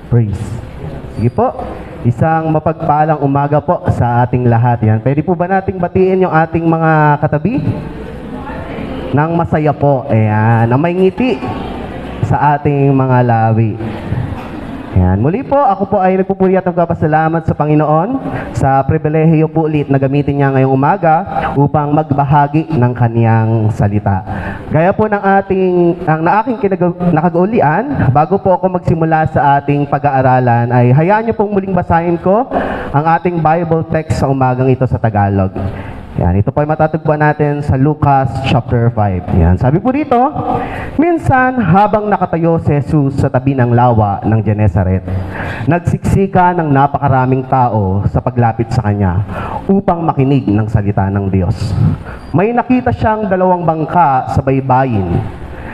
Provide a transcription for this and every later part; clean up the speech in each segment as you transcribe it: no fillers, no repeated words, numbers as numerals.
Praise. Sige po. Isang mapagpalang umaga po sa ating lahat. Yan. Pwede po ba nating batiin yung ating mga katabi? Nang masaya po. Ayan. Na may ngiti sa ating mga lawi. Ayan. Muli po, ako po ay nagpupuri at nagpapasalamat sa Panginoon sa pribilehiyo po ulit na gamitin niya ngayong umaga upang magbahagi ng kaniyang salita. Gaya po ng aking nakagaulian, bago po ako magsimula sa ating pag-aaralan, ay hayaan niyo pong muling basahin ko ang ating Bible text sa umagang ito sa Tagalog. Yan, ito po ay matatagpuan natin sa Lucas chapter 5. Yan, sabi po dito, minsan habang nakatayo si Jesus sa tabi ng lawa ng Genesaret, nagsiksika ng napakaraming tao sa paglapit sa kanya upang makinig ng salita ng Diyos. May nakita siyang dalawang bangka sa baybayin.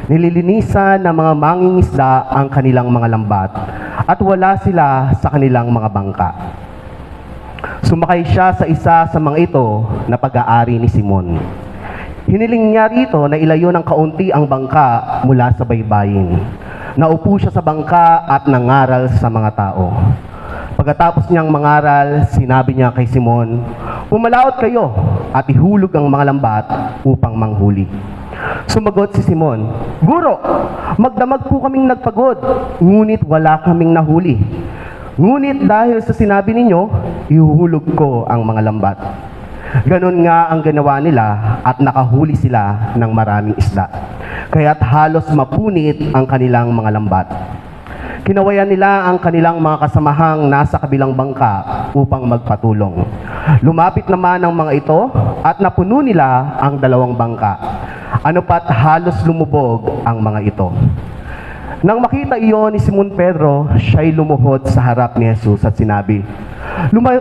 Nililinisan ng mga mangingisda ang kanilang mga lambat at wala sila sa kanilang mga bangka. Sumakay siya sa isa sa mga ito na pag-aari ni Simon. Hiniling niya rito na ilayo ng kaunti ang bangka mula sa baybayin. Naupo siya sa bangka at nangaral sa mga tao. Pagkatapos niyang mangaral, sinabi niya kay Simon, "Pumalaot kayo at ihulog ang mga lambat upang manghuli." Sumagot si Simon, "Guro, magdamag po kaming nagpagod, ngunit wala kaming nahuli. Ngunit dahil sa sinabi ninyo, ihuhulog ko ang mga lambat." Ganon nga ang ginawa nila at nakahuli sila ng maraming isda. Kaya't halos mapunit ang kanilang mga lambat. Kinawayan nila ang kanilang mga kasamahang nasa kabilang bangka upang magpatulong. Lumapit naman ang mga ito at napuno nila ang dalawang bangka. Ano pat halos lumubog ang mga ito. Nang makita iyon ni Simon Pedro, siya'y lumuhod sa harap ni Jesus at sinabi,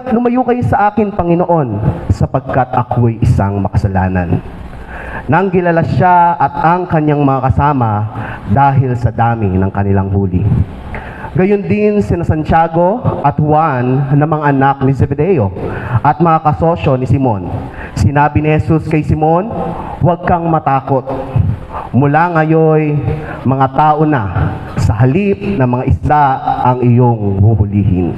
Lumayo kayo sa akin, Panginoon, sapagkat ako'y isang makasalanan." Nang kilala siya at ang kanyang mga kasama dahil sa dami ng kanilang huli. Gayon din sina Santiago at Juan na mga anak ni Zebedeo at mga kasosyo ni Simon. Sinabi ni Jesus kay Simon, "Huwag kang matakot. Mula ngayon, mga tao na, sa halip ng mga isda ang iyong huhulihin."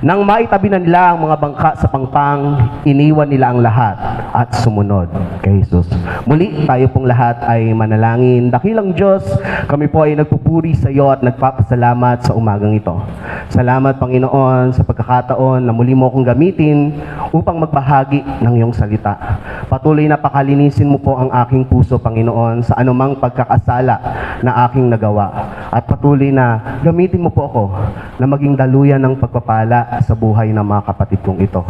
Nang maitabi na nila ang mga bangka sa pangpang, iniwan nila ang lahat at sumunod kay Jesus. Muli, tayo pong lahat ay manalangin. Dakilang Diyos, kami po ay nagpupuri sa iyo at nagpapasalamat sa umagang ito. Salamat, Panginoon, sa pagkakataon na muli mo akong gamitin upang magbahagi ng iyong salita. Patuloy na pakalinisin mo po ang aking puso, Panginoon, sa anumang pagkakasala na aking nagawa. At patuloy na gamitin mo po ako na maging daluyan ng pagpapala sa buhay ng mga kapatid kong ito.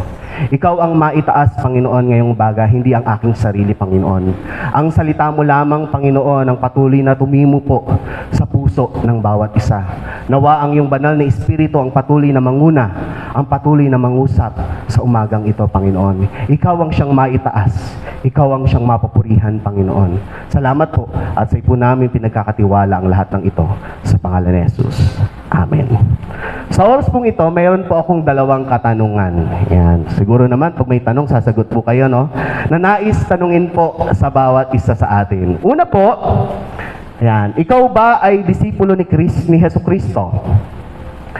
Ikaw ang maitaas, Panginoon, ngayong baga, hindi ang aking sarili, Panginoon. Ang salita mo lamang, Panginoon, ang patuloy na tumimo po sa puso ng bawat isa. Nawa ang iyong banal na Espiritu ang patuloy na manguna, ang patuloy na mangusap sa umagang ito, Panginoon. Ikaw ang siyang maitaas. Ikaw ang siyang mapupurihan, Panginoon. Salamat po at sa po namin pinagkakatiwala ang lahat ng ito sa pangalan ni Jesus. Amen. Sa oras pong ito, mayroon po akong dalawang katanungan. Yan. Siguro naman, pag may tanong, sasagot po kayo, no? Na nais tanungin po sa bawat isa sa atin. Una po, yan, ikaw ba ay disipulo ni Hesus Kristo?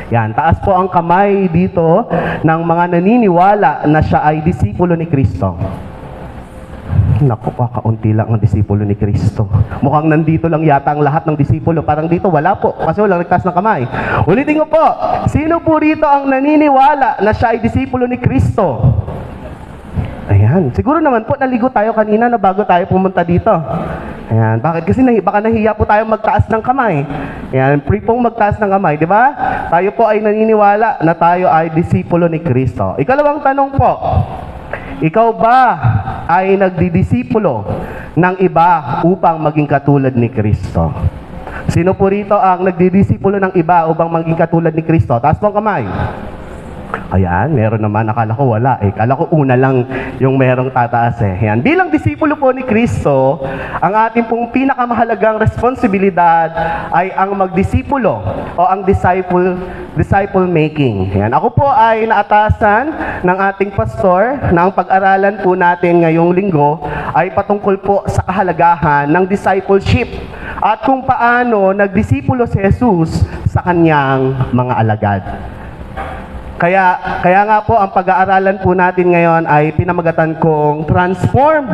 Yan, taas po ang kamay dito ng mga naniniwala na siya ay disipulo ni Kristo. Naku, kakaunti lang ang disipulo ni Kristo. Mukhang nandito lang yata ang lahat ng disipulo. Parang dito, wala po. Kasi walang nagtaas ng kamay. Ulitin ko po, sino po rito ang naniniwala na siya ay disipulo ni Kristo? Ayan. Siguro naman po, naligo tayo kanina na bago tayo pumunta dito. Ayan. Bakit? Kasi baka nahiya po tayo magtaas ng kamay. Ayan. Free pong magtaas ng kamay, di ba? Tayo po ay naniniwala na tayo ay disipulo ni Kristo. Ikalawang tanong po, ikaw ba ay nagdidisipulo ng iba upang maging katulad ni Kristo? Sino po rito ang nagdidisipulo ng iba upang maging katulad ni Kristo? Taas po ang kamay. Ayan, meron naman. Akala ko wala eh. Akala ko una lang yung merong tataas eh. Ayan. Bilang disipulo po ni Kristo, ang ating pong pinakamahalagang responsibilidad ay ang magdisipulo o ang disciple making. Ayan. Ako po ay naatasan ng ating pastor na ang pag-aralan po natin ngayong linggo ay patungkol po sa kahalagahan ng discipleship at kung paano nagdisipulo si Jesus sa kanyang mga alagad. Kaya nga po ang pag-aaralan po natin ngayon ay pinamagatan kong Transform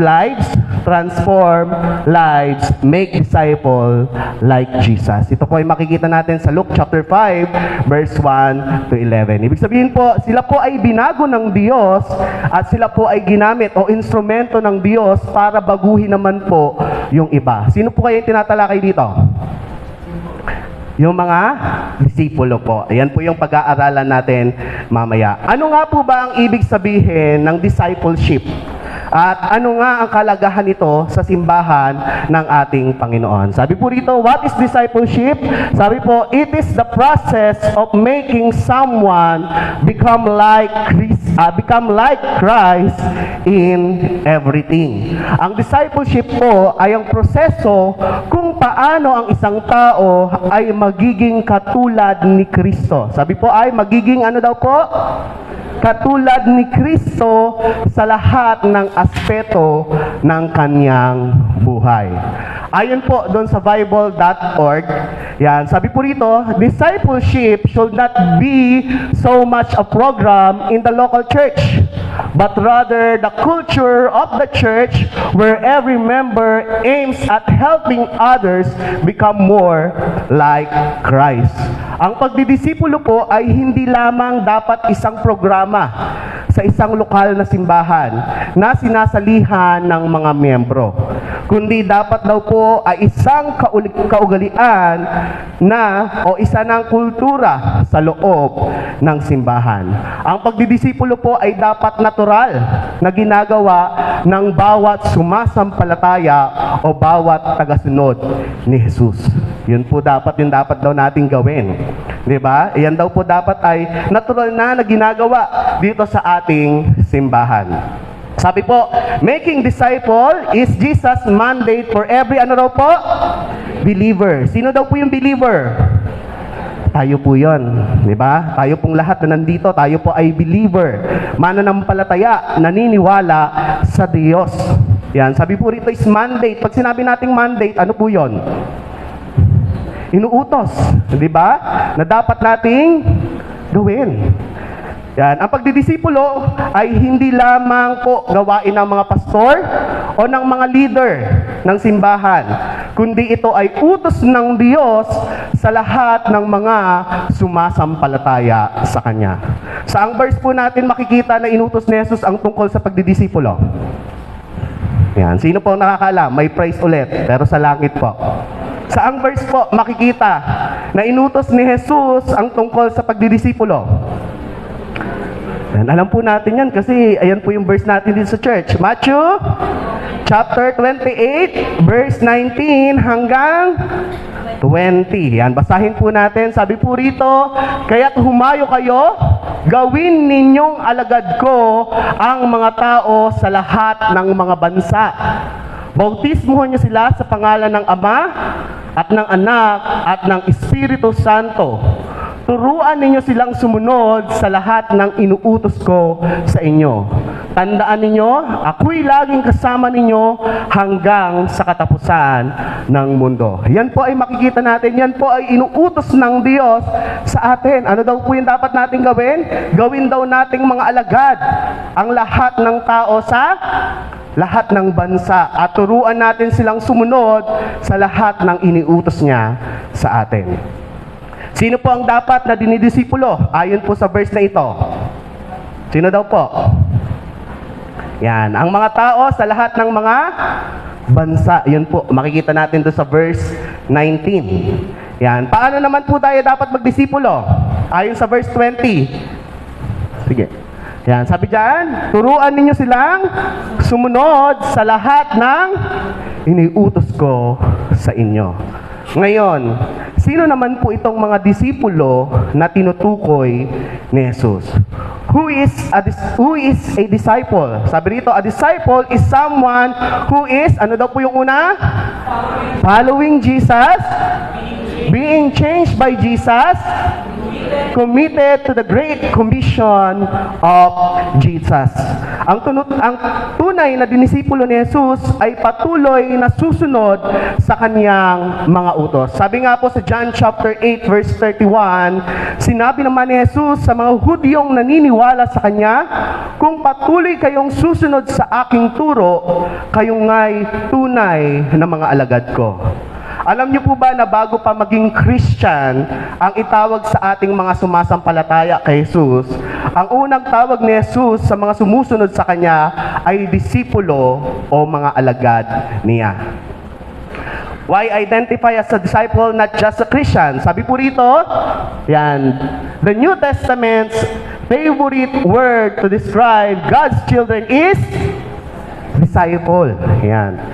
Lives, Make Disciple Like Jesus. Ito po ay makikita natin sa Luke chapter 5, verse 1 to 11. Ibig sabihin po, sila po ay binago ng Diyos at sila po ay ginamit o instrumento ng Diyos para baguhin naman po yung iba. Sino po kayo yung tinatalakay dito? Yung mga disipulo po. Ayan po yung pag-aaralan natin mamaya. Ano nga po ba ang ibig sabihin ng discipleship? At ano nga ang kalagahan nito sa simbahan ng ating Panginoon? Sabi po rito, what is discipleship? Sabi po, it is the process of making someone become like Christ in everything. Ang discipleship po ay ang proseso kung paano ang isang tao ay magiging katulad ni Kristo. Sabi po ay magiging ano daw po? Katulad ni Kristo sa lahat ng aspeto ng kanyang buhay. Ayon po doon sa Bible.org, yan, sabi po rito, discipleship should not be so much a program in the local church, but rather the culture of the church where every member aims at helping others become more like Christ. Ang pagdidisipulo po ay hindi lamang dapat isang programa sa isang lokal na simbahan na sinasalihan ng mga miyembro, kundi dapat daw po ay isang kaugalian na o isa ng kultura sa loob ng simbahan. Ang pagdidisipulo po ay dapat natural na ginagawa ng bawat sumasampalataya o bawat tagasunod ni Jesus. Yun po dapat daw nating gawin. 'Di ba? Iyan daw po dapat ay natural na ginagawa dito sa ating simbahan. Sabi po, making disciple is Jesus' mandate for every ano raw po? Believer. Sino daw po yung believer? Tayo po yun. Di ba? Tayo pong lahat na nandito, tayo po ay believer. Mananampalataya, naniniwala sa Diyos. Yan. Sabi po rito is mandate. Pag sinabi nating mandate, ano po yun? Inuutos. Di ba? Na dapat nating gawin. Yan. Ang pagdidisipulo ay hindi lamang po gawain ng mga pastor o ng mga leader ng simbahan, kundi ito ay utos ng Diyos sa lahat ng mga sumasampalataya sa Kanya. Sa ang verse po natin makikita na inutos ni Jesus ang tungkol sa pagdidisipulo. Yan. Sino po nakakaalam? May praise ulit, pero sa langit po. Sa ang verse po makikita na inutos ni Jesus ang tungkol sa pagdidisipulo. Alam po natin yan kasi ayan po yung verse natin dito sa church. Matthew chapter 28 verse 19 hanggang 20. Yan, basahin po natin. Sabi po rito, kaya't humayo kayo, gawin ninyong alagad ko ang mga tao sa lahat ng mga bansa. Bautismuhan niyo sila sa pangalan ng Ama at ng Anak at ng Espiritu Santo. Turuan ninyo silang sumunod sa lahat ng inuutos ko sa inyo. Tandaan ninyo, ako'y laging kasama ninyo hanggang sa katapusan ng mundo. Yan po ay makikita natin, yan po ay inuutos ng Diyos sa atin. Ano daw po yung dapat natin gawin? Gawin daw nating mga alagad ang lahat ng tao sa lahat ng bansa at turuan natin silang sumunod sa lahat ng iniutos niya sa atin. Sino po ang dapat na dinidisipulo? Ayon po sa verse na ito. Sino daw po? Yan. Ang mga tao sa lahat ng mga bansa. Yun po. Makikita natin doon sa verse 19. Yan. Paano naman po tayo dapat magdisipulo? Ayon sa verse 20. Sige. Yan. Sabi dyan, turuan ninyo silang sumunod sa lahat ng iniutos ko sa inyo. Ngayon, sino naman po itong mga disipulo na tinutukoy ni Jesus? Who is a disciple? Sabi rito, a disciple is someone who is, ano daw po yung una? Following Jesus, being changed by Jesus, committed to the great commission of Jesus. Ang tunay na dinisipulo ni Jesus ay patuloy na susunod sa kanyang mga utos. Sabi nga po sa John chapter 8 verse 31, sinabi naman ni Jesus sa mga Hudyong naniniwala sa kanya, kung patuloy kayong susunod sa aking turo, kayo nga'y tunay na mga alagad ko. Alam niyo po ba na bago pa maging Christian, ang itawag sa ating mga sumasampalataya kay Jesus, ang unang tawag ni Jesus sa mga sumusunod sa Kanya ay disipulo o mga alagad niya. Why identify as a disciple, not just a Christian? Sabi po rito, yan, the New Testament's favorite word to describe God's children is disciple. Yan.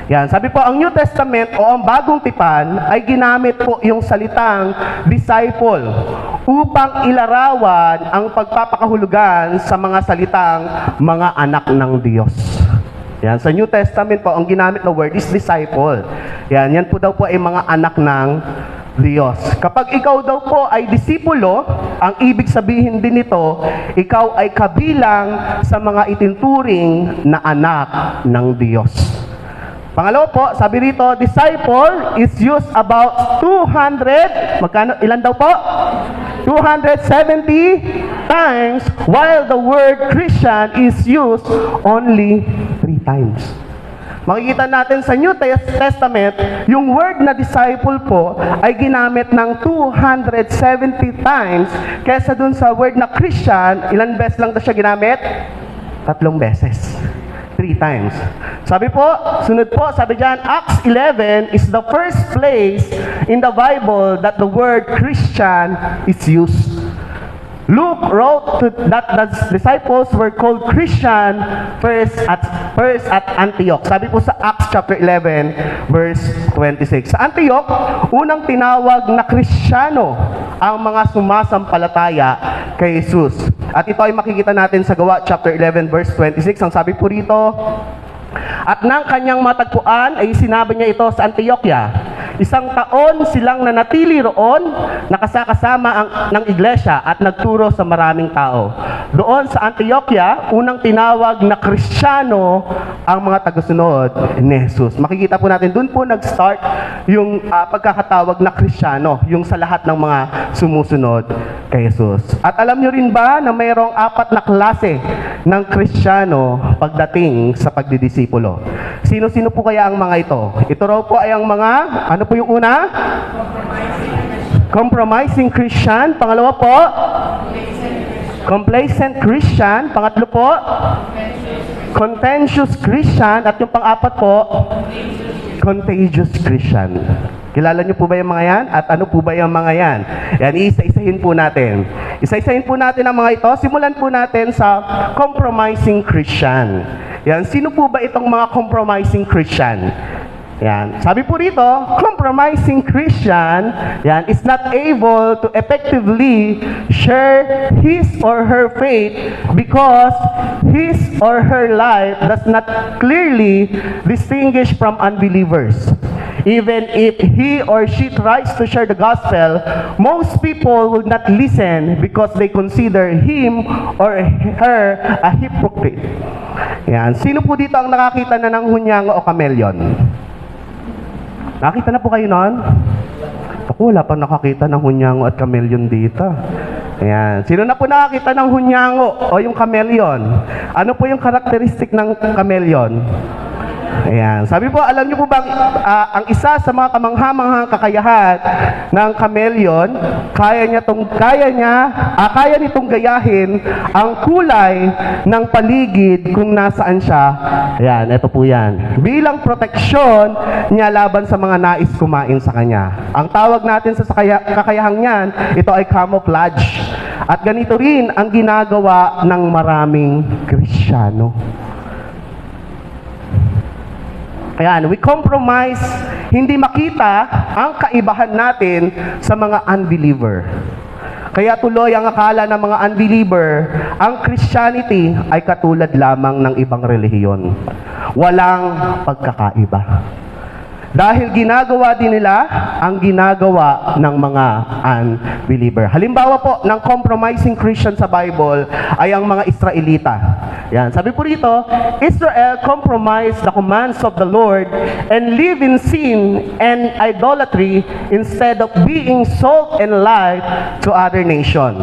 Yan, sabi po, ang New Testament o ang Bagong Tipan ay ginamit po yung salitang disciple upang ilarawan ang pagpapakahulugan sa mga salitang mga anak ng Diyos. Yan, sa New Testament po, ang ginamit na word is disciple. Yan po daw po ay mga anak ng Diyos. Kapag ikaw daw po ay disipulo, ang ibig sabihin din nito, ikaw ay kabilang sa mga itinuturing na anak ng Diyos. Pangalawa po, sabi rito, disciple is used about 200, ilan daw po? 270 times, while the word Christian is used only 3 times. Makikita natin sa New Testament, yung word na disciple po ay ginamit ng 270 times, kesa dun sa word na Christian, ilan beses lang siya ginamit? 3 beses. 3 times. Sabi po, sunod po, sabi dyan, Acts 11 is the first place in the Bible that the word Christian is used. Luke wrote that the disciples were called Christian first at Antioch. Sabi po sa Acts chapter 11 verse 26. Sa Antioch, unang tinawag na Kristiyano ang mga sumasampalataya kay Jesus. At ito ay makikita natin sa Gawa chapter 11 verse 26. Ang sabi po rito, at nang kanyang matagpuan ay sinabi niya ito sa Antioquia. 1 taon silang nanatili roon, nakasakasama ng iglesia at nagturo sa maraming tao. Doon sa Antioquia, unang tinawag na Kristiyano ang mga tagasunod ni Jesus. Makikita po natin, doon po nag-start yung pagkakatawag na Kristiyano, yung sa lahat ng mga sumusunod kay Jesus. At alam nyo rin ba na mayroong 4 na klase ng Kristiyano pagdating sa pagdidisipulo? Sino-sino po kaya ang mga ito? Ito raw po ay ang mga, ano po yung una? Compromising Christian. Pangalawa po? Complacent Christian. Pangatlo po? Contentious Christian. At yung pang-apat po? Contagious Christian. Kilala niyo po ba yung mga yan? At ano po ba yung mga yan? Yan, isa-isahin po natin. Isa-isahin po natin ang mga ito. Simulan po natin sa compromising Christian. Yan, sino po ba itong mga compromising Christian? Yan, sabi po rito, compromising Christian, yan, is not able to effectively share his or her faith because his or her life does not clearly distinguish from unbelievers. Even if he or she tries to share the gospel, most people will not listen because they consider him or her a hypocrite. Yan, sino po dito ang nakakita na ng hunyango o kamelyon? Nakita na po kayo noon? Ako, wala pang nakakita ng hunyango at kamelyon dito. Ayan. Sino na po nakakita ng hunyango o yung kamelyon? Ano po yung karakteristik ng kamelyon? Ayan. Sabi po, alam niyo po bang ang isa sa mga kamangha-manghang kakayahan ng kamelyon, kaya nitong gayahin ang kulay ng paligid kung nasaan siya. Ayan, ito po yan. Bilang proteksyon niya laban sa mga nais kumain sa kanya. Ang tawag natin sa kakayahang yan, ito ay camouflage. At ganito rin ang ginagawa ng maraming Kristiyano. Ayan, we compromise, hindi makita ang kaibahan natin sa mga unbeliever. Kaya tuloy ang akala ng mga unbeliever, ang Christianity ay katulad lamang ng ibang relihiyon. Walang pagkakaiba. Dahil ginagawa din nila ang ginagawa ng mga unbeliever. Halimbawa po ng compromising Christian sa Bible ay ang mga Israelita. Yan, sabi po rito, Israel compromised the commands of the Lord and live in sin and idolatry instead of being salt and light to other nation.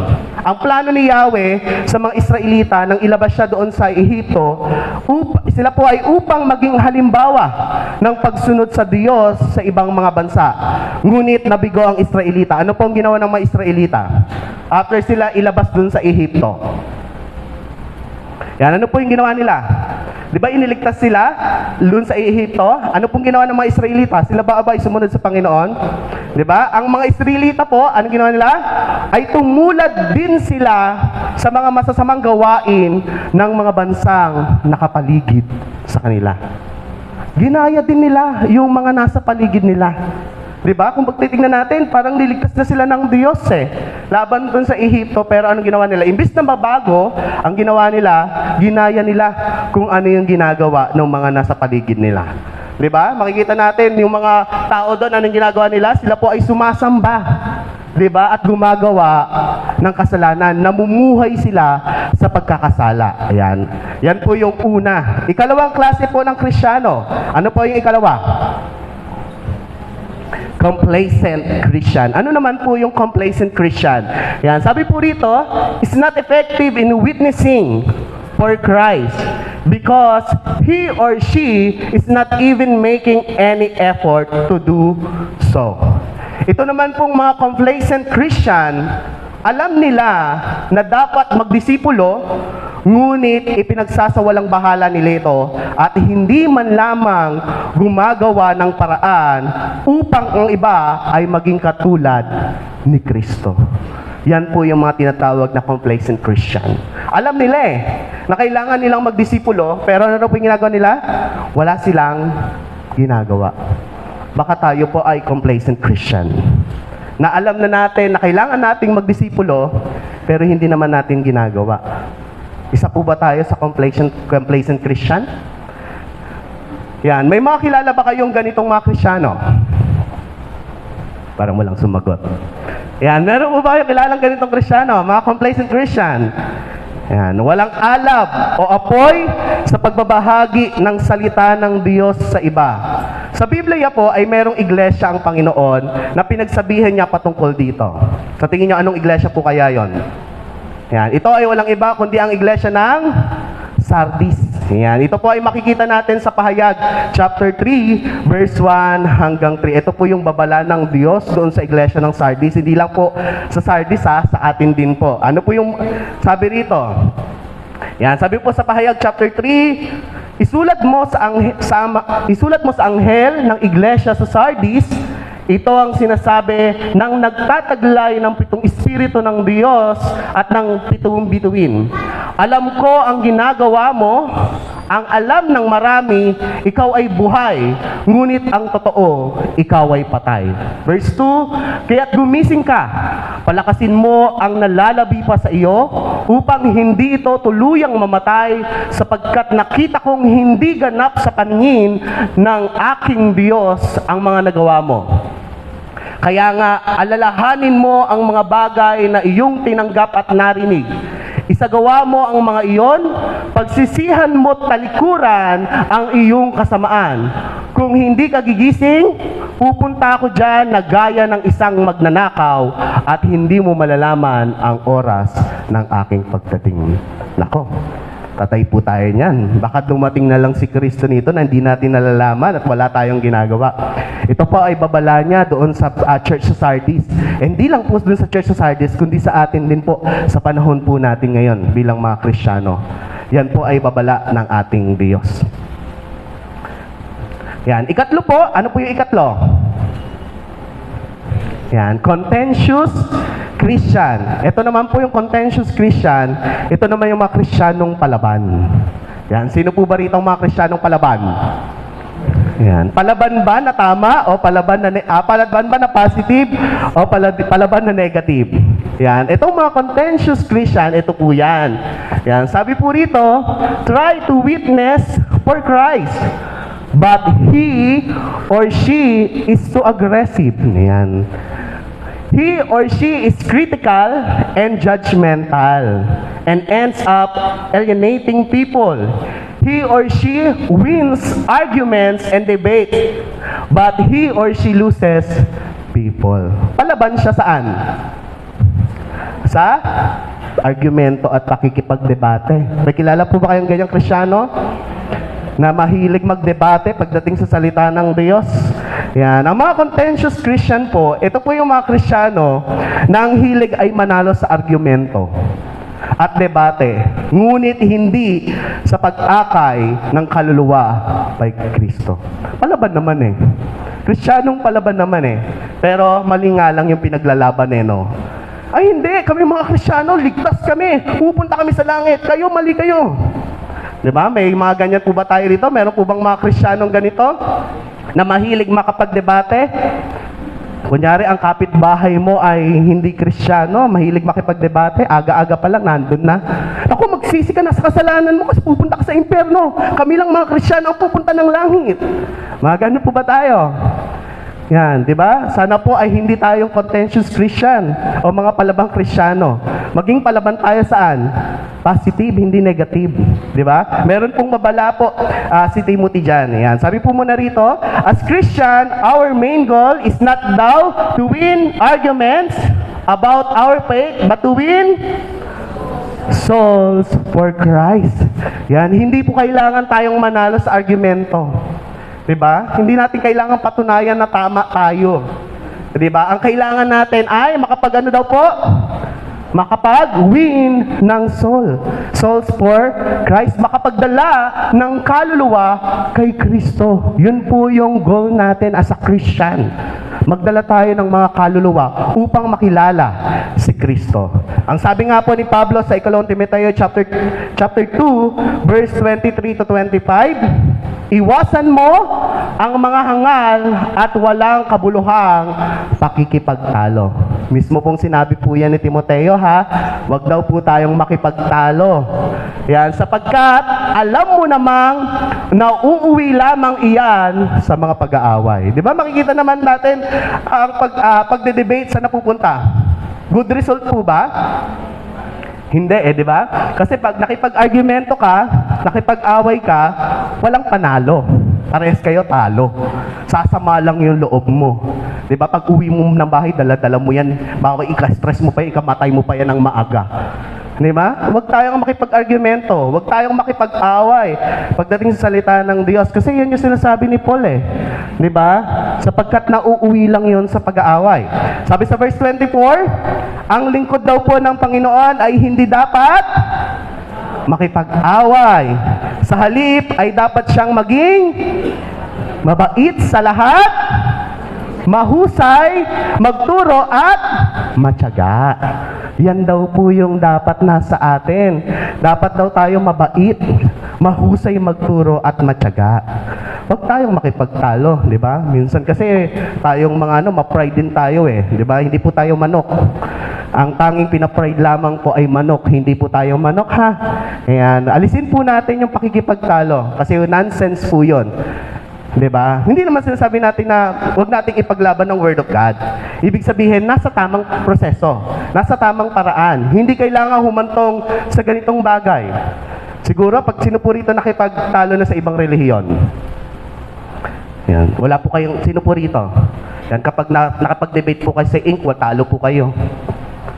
Ang plano ni Yahweh sa mga Israelita nang ilabas siya doon sa Ehipto, sila po ay upang maging halimbawa ng pagsunod sa Diyos sa ibang mga bansa. Ngunit nabigo ang Israelita. Ano pong ginawa ng mga Israelita? After sila ilabas doon sa Ehipto. Yan, ano po yung ginawa nila? Di ba iniligtas sila doon sa Ehipto? Ano pong ginawa ng mga Israelita? Sila ba abay sumunod sa Panginoon? Di ba? Ang mga Israelita po, ano ginawa nila? Ay tumulad din sila sa mga masasamang gawain ng mga bansang nakapaligid sa kanila. Ginaya din nila yung mga nasa paligid nila. Di ba? Kung pagtitingnan natin, parang niligtas na sila ng Diyos eh. Laban dun sa Ehipto, pero anong ginawa nila? Imbis na mabago, ang ginawa nila, ginaya nila kung ano yung ginagawa ng mga nasa paligid nila. Di ba? Makikita natin yung mga tao doon, anong ginagawa nila? Sila po ay sumasamba. Di ba? At gumagawa ng kasalanan. Namumuhay sila sa pagkakasala. Ayan. Yan po yung una. Ikalawang klase po ng Kristiyano. Ano po yung ikalawa? Complacent Christian. Ano naman po yung complacent Christian? Yan. Sabi po rito, is not effective in witnessing for Christ because he or she is not even making any effort to do so. Ito naman pong mga complacent Christian, alam nila na dapat magdisipulo, ngunit ipinagsasawalang bahala nila ito at hindi man lamang gumagawa ng paraan upang ang iba ay maging katulad ni Kristo. Yan po yung mga tinatawag na complacent Christian. Alam nila na kailangan nilang magdisipulo, pero ano po yung ginagawa nila? Wala silang ginagawa. Baka tayo po ay complacent Christian. Na alam na natin na kailangan nating magdisipulo, pero hindi naman natin ginagawa. Isa po ba tayo sa complacent Christian? Yan. May mga kilala ba kayong ganitong mga Kristiyano? Parang walang sumagot. Yan. Meron po ba kayong kilalang ganitong Kristiyano? Mga complacent Christian. Yan. Walang alab o apoy sa pagbabahagi ng salita ng Diyos sa iba. Sa Biblia po ay merong iglesia ang Panginoon na pinagsabihan niya patungkol dito. Sa tingin niyo, anong iglesia po kaya yon? Yan. Ito ay walang iba kundi ang iglesia ng Sardis. Yan. Ito po ay makikita natin sa Pahayag chapter 3 verse 1 hanggang 3. Ito po yung babala ng Diyos doon sa iglesia ng Sardis. Hindi lang po sa Sardis sa atin din po. Ano po yung sabi rito? Yan. Sabi po sa Pahayag chapter 3, isulat mo sa anghel ng iglesia sa Sardis. Ito ang sinasabi ng nagtataglay ng 7 Espiritu ng Diyos at ng 7 bituin. Alam ko ang ginagawa mo, ang alam ng marami, ikaw ay buhay, ngunit ang totoo, ikaw ay patay. Verse 2, kaya't gumising ka, palakasin mo ang nalalabi pa sa iyo, upang hindi ito tuluyang mamatay, sapagkat nakita kong hindi ganap sa paningin ng aking Diyos ang mga nagawa mo. Kaya nga, alalahanin mo ang mga bagay na iyong tinanggap at narinig. Isagawa mo ang mga iyon, pagsisihan mo talikuran ang iyong kasamaan. Kung hindi ka gigising, pupunta ako dyan na gaya ng isang magnanakaw at hindi mo malalaman ang oras ng aking pagdating. Nako, patay po tayo niyan. Baka dumating na lang si Kristo nito na hindi natin nalalaman at wala tayong ginagawa. Ito po ay babala niya doon sa Church sa Sardis. Hindi lang po doon sa Church sa Sardis, kundi sa atin din po sa panahon po natin ngayon bilang mga Kristiyano. Yan po ay babala ng ating Diyos. Yan. Ikatlo po, ano po yung ikatlo? Yan. Contentious Christian. Ito naman po yung contentious Christian. Ito naman yung mga Kristiyanong palaban. Yan. Sino po ba rito ang mga Kristiyanong palaban? Yan. Palaban ba na tama o palaban ba na positive o palaban na negative? Yan. Itong mga contentious Christian, ito po yan. Yan. Sabi po rito, try to witness for Christ, but he or she is too aggressive. Ayan. He or she is critical and judgmental and ends up alienating people. He or she wins arguments and debates, but he or she loses people. Palaban siya saan? Sa argumento at pakikipagdebate. May kilala po ba kayong ganyang Kristiyano na mahilig magdebate pagdating sa salita ng Diyos? Yan. Ang mga contentious Christian po, ito po yung mga Kristiyano na ang hilig ay manalo sa argumento at debate, ngunit hindi sa pag-akay ng kaluluwa kay Kristo. Palaban naman eh. Kristiyanong palaban naman eh. Pero mali nga lang yung pinaglalaban eh, no? Ay hindi, kami mga Kristiyano, ligtas kami. Pupunta kami sa langit. Kayo, mali kayo. Diba? May mga ganyan po ba tayo rito? Meron po bang mga Kristiyanong ganito na mahilig makapagdebate? Kunyari, ang kapitbahay mo ay hindi Kristiyano, mahilig makipagdebate, aga-aga pa lang, nandun na. Ako, magsisi ka na sa kasalanan mo kasi pupunta ka sa impyerno. Kami lang mga Kristiyano ang pupunta ng langit. Mga ganun po ba tayo? Yan, di ba? Sana po ay hindi tayong contentious Christian o mga palabang Kristiyano. Maging palaban tayo saan? Positive, hindi negative. Di ba? Meron pong mabala po si Timothy dyan. Yan. Sabi po muna rito, as Christian, our main goal is not daw to win arguments about our faith, but to win souls for Christ. Yan. Hindi po kailangan tayong manalo sa argumento. Diba? Hindi natin kailangan patunayan na tama tayo. Diba? Ang kailangan natin ay makapag-ano daw po? Makapag-win ng soul. Souls for Christ. Makapagdala ng kaluluwa kay Kristo. Yun po yung goal natin as a Christian. Magdala tayo ng mga kaluluwa upang makilala si Kristo. Ang sabi nga po ni Pablo sa 2 Timoteo chapter 2, verse 23 to 25, iwasan mo ang mga hangal at walang kabuluhang pakikipagtalo. Mismo pong sinabi po yan ni Timoteo, ha? Huwag daw po tayong makipagtalo. Yan, sapagkat alam mo namang nauuwi lamang iyan sa mga pag-aaway. Di ba makikita naman natin ang pagde-debate sa napupunta? Good result po ba? Hindi di ba? Kasi pag nakipag-argumento ka, nakipag-away ka, walang panalo. Parehas kayo talo. Sasama lang yung loob mo. Di ba? Pag uwi mo ng bahay, dala-dala mo yan. Baka ika-stress mo pa, ikamatay mo pa yan ng maaga. Di ba? Huwag tayong makipag-argumento. Huwag tayong makipag-away pagdating sa salita ng Diyos. Kasi yan yung sinasabi ni Paul eh. Di ba? Sapagkat nauuwi lang yun sa pag-aaway. Sabi sa verse 24, ang lingkod daw po ng Panginoon ay hindi dapat makipag-away. Sa halip ay dapat siyang maging mabait sa lahat, mahusay, magturo at matyaga. Yan daw po yung dapat nasa atin. Dapat daw tayo mabait, mahusay magturo at matyaga. Huwag tayong makipagtalo, di ba? Minsan kasi tayong mga ma-pride din tayo eh, di ba? Hindi po tayo manok. Ang tanging pina-pride lamang po ay manok, hindi po tayo manok ha. Ayan, alisin po natin yung pakikipagtalo kasi nonsense po 'yon. 'Di ba? Hindi naman sinasabi natin na huwag nating ipaglaban ng Word of God. Ibig sabihin, nasa tamang proseso, nasa tamang paraan. Hindi kailangan humantong sa ganitong bagay. Siguro, pag sino po rito nakipagtalo na sa ibang relihiyon? Yan. Wala po kayong, sino po rito? Yan, kapag nakapag-debate po kayo sa inkwell, talo po kayo.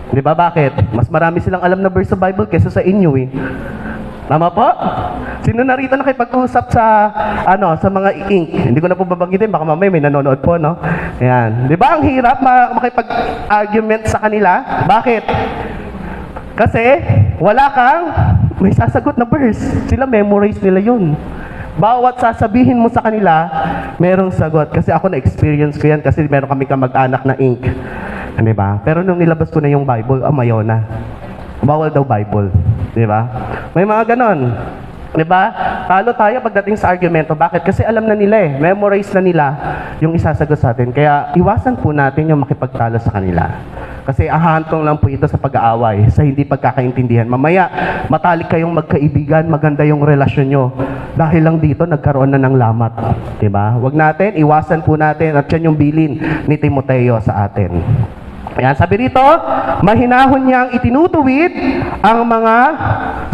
Di ba? Bakit? Mas marami silang alam na verse sa Bible kaysa sa inyo eh. Tama po? Sino na rito nakipag-usap sa sa mga ink? Hindi ko na po babanggitin, baka mamaya may nanonood po, no? Ayan. Di ba ang hirap makipag-argument sa kanila? Bakit? Kasi wala kang may sasagot na verse. Sila memorize nila yun. Bawat sasabihin mo sa kanila, merong sagot. Kasi ako na-experience ko yan kasi meron kami kamag-anak na ink. Di ba? Pero nung nilabas ko na yung Bible, amayaw na. Bawal daw Bible. Di ba? May mga ganon. Di ba? Talo tayo pagdating sa argumento. Bakit? Kasi alam na nila eh. Memorize na nila yung isasagot sa atin. Kaya iwasan po natin yung makipagtalo sa kanila. Kasi ahantong lang po ito sa pag-aaway, sa hindi pagkakaintindihan. Mamaya, matalik kayong magkaibigan, maganda yung relasyon nyo. Dahil lang dito, nagkaroon na ng lamat. Diba? Huwag natin, iwasan po natin, at yan yung bilin ni Timoteo sa atin. Ayan, sabi rito, mahinahon niyang itinutuwid ang mga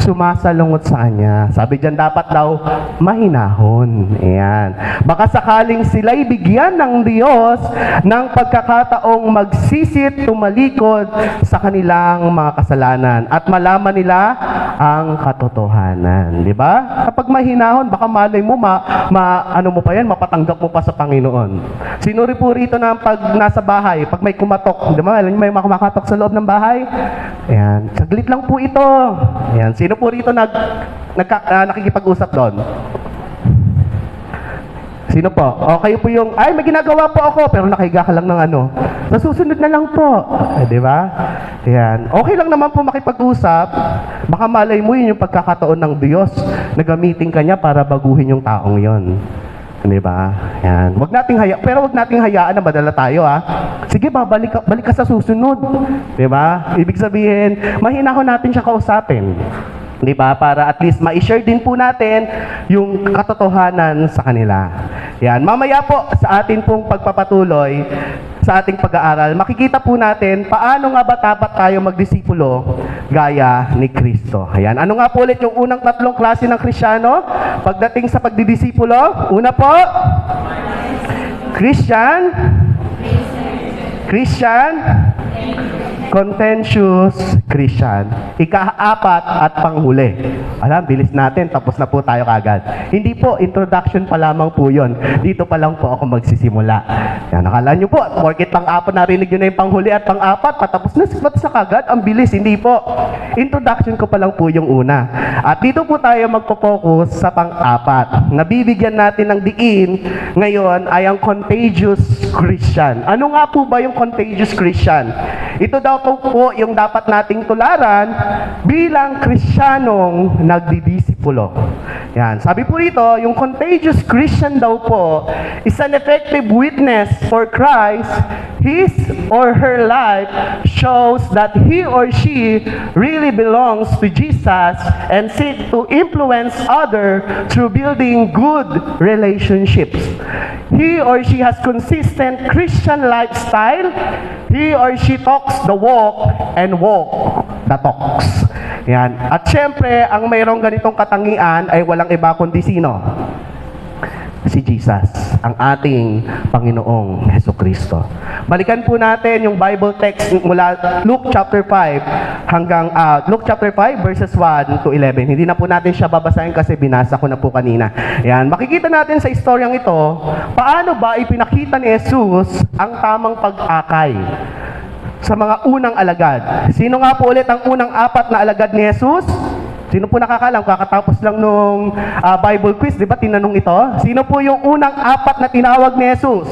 sumasalungot sa kanya. Sabi dyan, dapat daw mahinahon. Ayan. Baka sakaling sila'y bigyan ng Diyos ng pagkakataong magsisit, tumalikod sa kanilang mga kasalanan at malaman nila ang katotohanan. Di ba? Kapag mahinahon, baka malay mo, ano mo pa yan, mapatanggap mo pa sa Panginoon. Sinuri po rito na pag nasa bahay, pag may kumatok, di ba? Alam niyo, may kumakatok sa loob ng bahay. Ayan. Saglit lang po ito. Ayan. Sino po rito nakikipag-usap doon? Sino po? O, kayo po yung, ay, may ginagawa po ako, pero nakahiga ka lang ng ano. Nasusunod na lang po. Di ba? Ayan. Okay lang naman po makipag-usap. Baka malay mo yun yung pagkakataon ng Diyos na gamitin ka niya para baguhin yung taong yon. Di ba? Yan. Pero wag nating hayaan na madala tayo, Sige, balik ka sa susunod. Di ba? Ibig sabihin, mahinahon natin siya kausapin. Di ba? Para at least ma-share din po natin yung katotohanan sa kanila. Yan. Mamaya po sa atin pong pagpapatuloy sa ating pag-aaral, makikita po natin paano nga ba dapat tayo magdisipulo gaya ni Kristo. Ayan. Ano nga po ulit yung unang tatlong klase ng Kristiyano pagdating sa pagdidisipulo? Una po, Christian, contentious Christian. Ika-apat at panghuli. Alam, bilis natin. Tapos na po tayo kagad. Hindi po, introduction pa lamang po yun. Dito pa lang po ako magsisimula. Yan, nakala nyo po, porket pang-apat narinig nyo na yung panghuli at pang-apat, patapos na sa kagad, ang bilis. Hindi po. Introduction ko pa lang po yung una. At dito po tayo magpo-focus sa pang-apat. Nabibigyan natin ng diin ngayon ay ang contagious Christian. Ano nga po ba yung contagious Christian? Ito daw po yung dapat nating tularan bilang Kristiyanong nagdidisipulo. Yan. Sabi po rito, yung contagious Christian daw po is an effective witness for Christ. His or her life shows that he or she really belongs to Jesus and seek to influence others through building good relationships. He or she has consistent Christian lifestyle. He or she talks the walk and walk the talks. Yan. At syempre, ang mayroong ganitong katangian ay walang iba kundi sino? Si Jesus, ang ating Panginoong Hesukristo. Balikan po natin yung Bible text mula Luke chapter 5 hanggang Luke chapter 5 verses 1 to 11. Hindi na po natin siya babasahin kasi binasa ko na po kanina. Yan, makikita natin sa istoryang ito, paano ba ipinakita ni Jesus ang tamang pag-akay sa mga unang alagad. Sino nga po ulit ang unang apat na alagad ni Jesus? Sino po nakakalam? Kakatapos lang nung Bible quiz, di ba? Tinanong ito. Sino po yung unang apat na tinawag ni Jesus?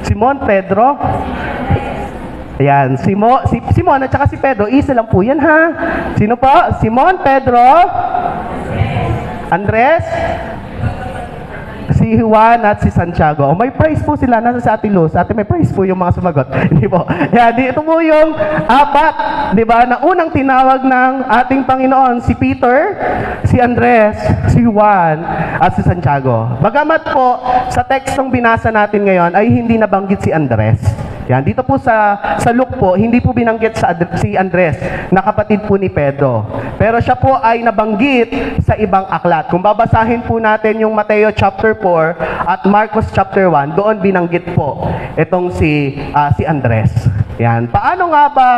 Simon, Pedro. Ayan, Simon at saka si Pedro. Isa lang po yan, ha? Sino po? Simon, Pedro. Andres. Si Juan at si Santiago. May prize po sila. Nasa sa Ate Luz. Ate, may prize po yung mga sumagot. Hindi po. Yan, ito po yung apat, di ba, na unang tinawag ng ating Panginoon. Si Peter, si Andres, si Juan, at si Santiago. Bagamat po, sa tekstong binasa natin ngayon, ay hindi nabanggit si Andres. Yan, dito po sa Luke po, hindi po binanggit si Andres, na kapatid po ni Pedro. Pero siya po ay nabanggit sa ibang aklat. Kung babasahin po natin yung Mateo chapter 4 at Marcos chapter 1, doon binanggit po itong si Andres. Yan. Paano nga ba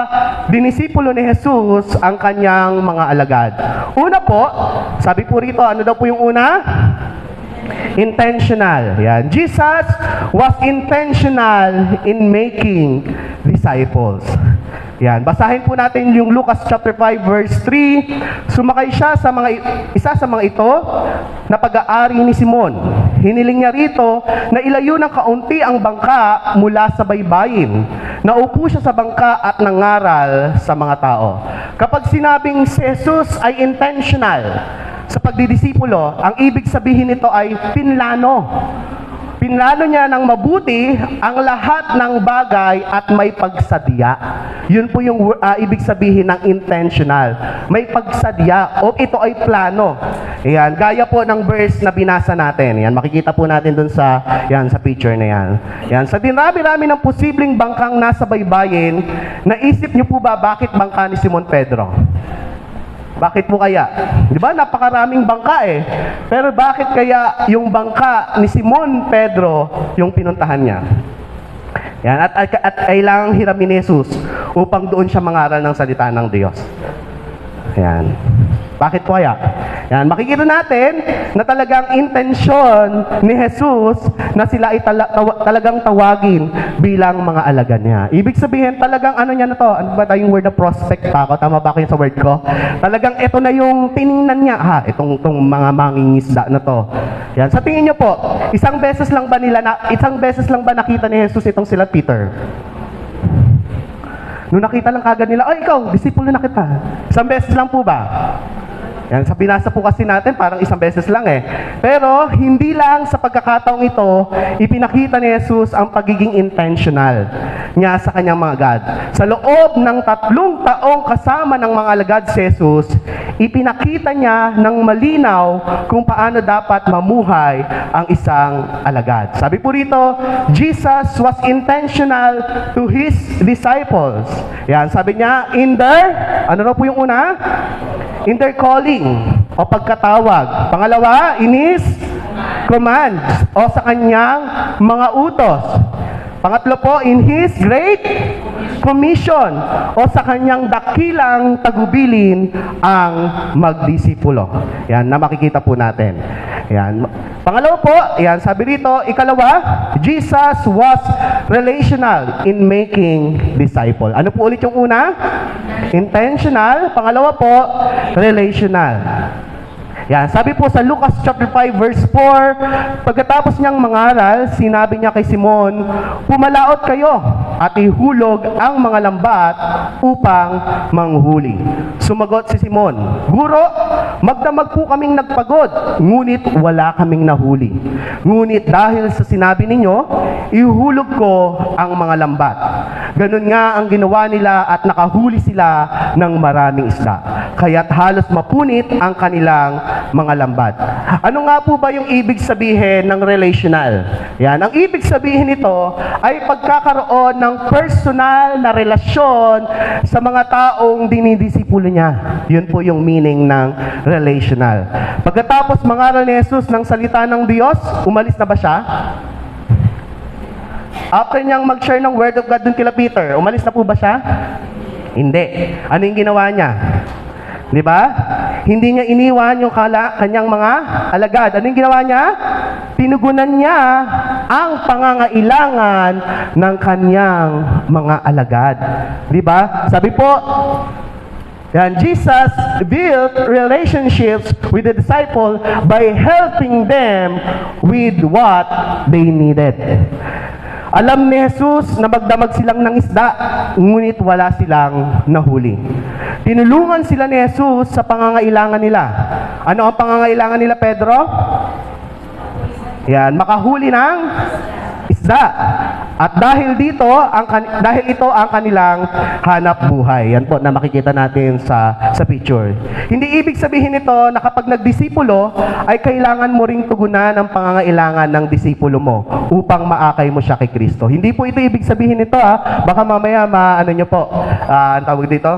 dinisipulo ni Jesus ang kanyang mga alagad? Una po, sabi po rito, ano daw po yung una? Intentional. Yan. Jesus was intentional in making disciples. Yan. Basahin po natin yung Lucas chapter 5 verse 3. Sumakay siya sa isa sa mga ito na pag-aari ni Simon. Hiniling niya rito na ilayo ng kaunti ang bangka mula sa baybayin. Naupo siya sa bangka at nangaral sa mga tao. Kapag sinabing si Jesus ay intentional sa pagdidisipulo, ang ibig sabihin nito ay pinlano. Pinlano niya ng mabuti ang lahat ng bagay at may pagsadya. Yun po yung ibig sabihin ng intentional. May pagsadya o ito ay plano. Ayan, gaya po ng verse na binasa natin. Ayan, makikita po natin dun sa picture na yan. Ayan, sa dinami-rami ng posibleng bangkang nasa baybayin, naisip niyo po ba bakit bangka ni Simon Pedro? Bakit po kaya? Di ba? Napakaraming bangka eh. Pero bakit kaya yung bangka ni Simon Pedro yung pinuntahan niya? Yan. At kailangang hiramin ni Jesus upang doon siya mangaral ng salita ng Diyos. Yan. Bakit po kaya? Yan. Makikita natin na talagang intensyon ni Jesus na sila ay talagang tawagin bilang mga alagad niya. Ibig sabihin, talagang ano niya na to? Ano ba tayong word na prospect pa ako? Tama ba ako yung sa word ko? Talagang ito na yung tiningnan niya. Itong mga mangingisda na to. Yan. Sa tingin niyo po, isang beses lang ba nakita ni Jesus itong sila Peter? Nung nakita lang kagad nila, ikaw, disipulo na kita. Isang beses lang po ba? Yan, sa binasa po kasi natin, parang isang beses lang eh. Pero, hindi lang sa pagkakataong ito, ipinakita ni Jesus ang pagiging intentional niya sa kanyang mga alagad. Sa loob ng 3 taong kasama ng mga alagad si Jesus, ipinakita niya ng malinaw kung paano dapat mamuhay ang isang alagad. Sabi po rito, Jesus was intentional to His disciples. Yan, sabi niya, ano na po yung una? In their calling o pagkatawag. Pangalawa, in His commands o sa kanyang mga utos. Pangatlo po, in His great commission o sa kanyang dakilang tagubilin ang magdisipulo. Yan, na makikita po natin. Yan. Pangalawa po, yan, sabi rito, ikalawa, Jesus was relational in making disciple. Ano po ulit yung una? Intentional. Pangalawa po, relational. Yan, sabi po sa Lucas chapter 5 verse 4, pagkatapos niyang mangaral, sinabi niya kay Simon, pumalaot kayo at ihulog ang mga lambat upang manghuli. Sumagot si Simon, Guro, magdamag po kaming nagpagod, ngunit wala kaming nahuli. Ngunit dahil sa sinabi ninyo, ihulog ko ang mga lambat. Ganun nga ang ginawa nila at nakahuli sila ng maraming isda. Kaya't halos mapunit ang kanilang mga lambat. Ano nga po ba yung ibig sabihin ng relational? Yan. Ang ibig sabihin nito ay pagkakaroon ng personal na relasyon sa mga taong dinidisipulo niya. Yun po yung meaning ng relational. Pagkatapos mangaral ni Jesus ng salita ng Diyos, umalis na ba siya? After niyang mag-share ng Word of God dun kila Peter, umalis na po ba siya? Hindi. Ano yung ginawa niya? Di ba? Hindi niya iniwan yung kanyang mga alagad. Ano yung ginawa niya? Tinugunan niya ang pangangailangan ng kanyang mga alagad. Di ba? Sabi po, yan, Jesus built relationships with the disciple by helping them with what they needed. Alam ni Jesus na magdamag silang ng isda, ngunit wala silang nahuli. Tinulungan sila ni Jesus sa pangangailangan nila. Ano ang pangangailangan nila, Pedro? Yan, makahuli ng isda. At dahil ito ang kanilang hanap buhay. Yan po na makikita natin sa picture. Hindi ibig sabihin nito na kapag nagdisipulo ay kailangan mo ring tugunan ang pangangailangan ng disipulo mo upang maakay mo siya kay Kristo. Hindi po ito ibig sabihin nito baka mamaya ano nyo po, ang tawag dito?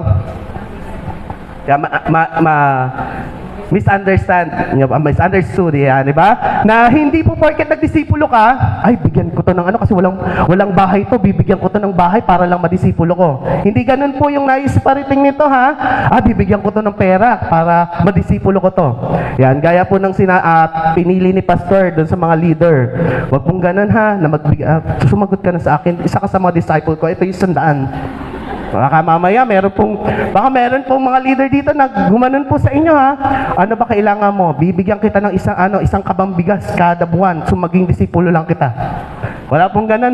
Misunderstood yan, di ba? Na hindi po porket nagdisipulo ka, ay bigyan ko to ng kasi walang bahay to, bibigyan ko to ng bahay para lang madisipulo ko. Hindi ganun po yung naisipariting nito bibigyan ko to ng pera para madisipulo ko to. Yan, gaya po ng pinili ni pastor doon sa mga leader. Wag pong ganun na sumagot ka na sa akin, isa ka sa mga disciple ko, ito yung 100. Baka mamaya meron pong mga leader dito na gumanon po sa inyo Ano ba kailangan mo? Bibigyan kita ng isang kabang bigas kada buwan, so maging disipulo lang kita. Wala pong ganon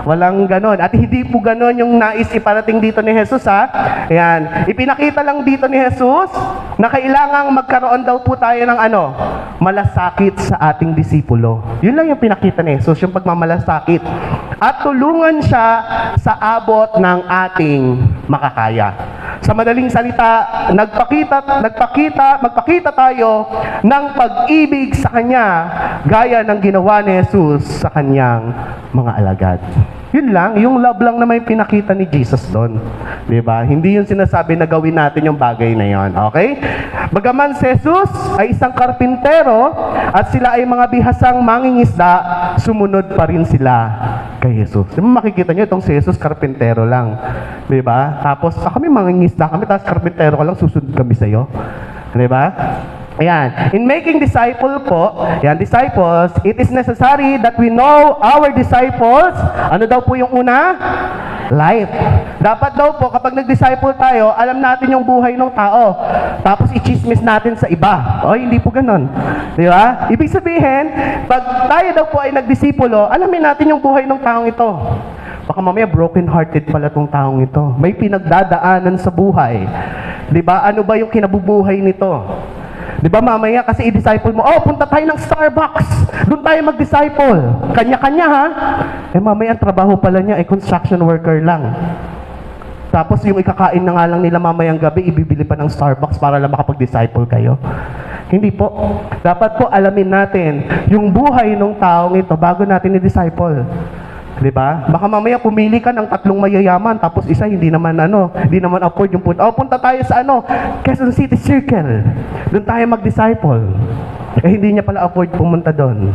Walang ganon. At hindi po ganon yung nais iparating dito ni Jesus Ayan. Ipinakita lang dito ni Jesus na kailangang magkaroon daw po tayo ng malasakit sa ating disipulo. Yun lang yung pinakita ni Jesus, yung pagmamalasakit. At tulungan siya sa abot ng ating makakaya. Sa madaling salita, magpakita tayo ng pag-ibig sa Kanya gaya ng ginawa ni Jesus sa Kanyang mga alagad. Yun lang, yung love lang na may pinakita ni Jesus doon. Diba? Hindi yung sinasabi na gawin natin yung bagay na yon. Okay? Bagaman si Jesus ay isang karpintero at sila ay mga bihasang mangingisda, sumunod pa rin sila kay Jesus. Diba makikita nyo itong si Jesus karpintero lang. Diba? Tapos kami mangingisda kami, tapos karpintero ka lang, susunod kami sa'yo. Diba? Ayan. In making disciple po, yan, disciples, it is necessary that we know our disciples. Ano daw po yung una? Life. Dapat daw po, kapag nag-disciple tayo, alam natin yung buhay ng tao. Tapos i-chismis natin sa iba. O, hindi po ganun. Di ba? Ibig sabihin, pag tayo daw po ay nagdisipulo, alamin natin yung buhay ng taong ito. Baka mamaya broken-hearted pala tong taong ito. May pinagdadaanan sa buhay. Di ba? Ano ba yung kinabubuhay nito? Di ba mamaya kasi i-disciple mo, oh, punta tayo ng Starbucks. Doon tayo mag-disciple. Kanya-kanya ha. Eh mamaya ang trabaho pala niya ay construction worker lang. Tapos yung ikakain na nga lang nila mamayang gabi, ibibili pa ng Starbucks para lang makapag-disciple kayo. Hindi po. Dapat po alamin natin yung buhay ng taong ito bago natin i-disciple. Diba? Baka mamaya pumili ka ng 3 mayayaman tapos isa hindi naman afford yung punta. Oh, punta tayo sa Quezon City Circle. Doon tayo mag-disciple. Eh hindi niya pala afford pumunta doon.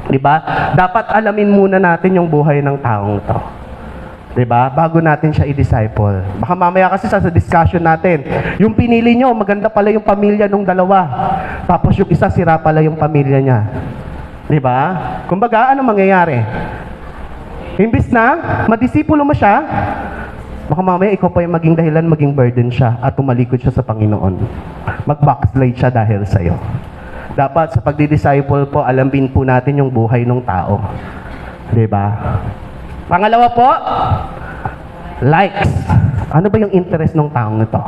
Diba? Dapat alamin muna natin yung buhay ng taong to. Diba? Bago natin siya i-disciple. Baka mamaya kasi sa discussion natin, yung pinili nyo, maganda pala yung pamilya nung dalawa. Tapos yung isa, sira pala yung pamilya niya. Diba? Kumbaga, ano mangyayari? Imbis na madisipulo mo siya, baka mamaya ikaw pa yung maging dahilan, maging burden siya at tumalikod siya sa Panginoon. Mag-backslide siya dahil sa'yo. Dapat sa pagdi-disciple po, alamin po natin yung buhay ng tao. Diba? Pangalawa po, likes. Ano ba yung interest ng taong ito?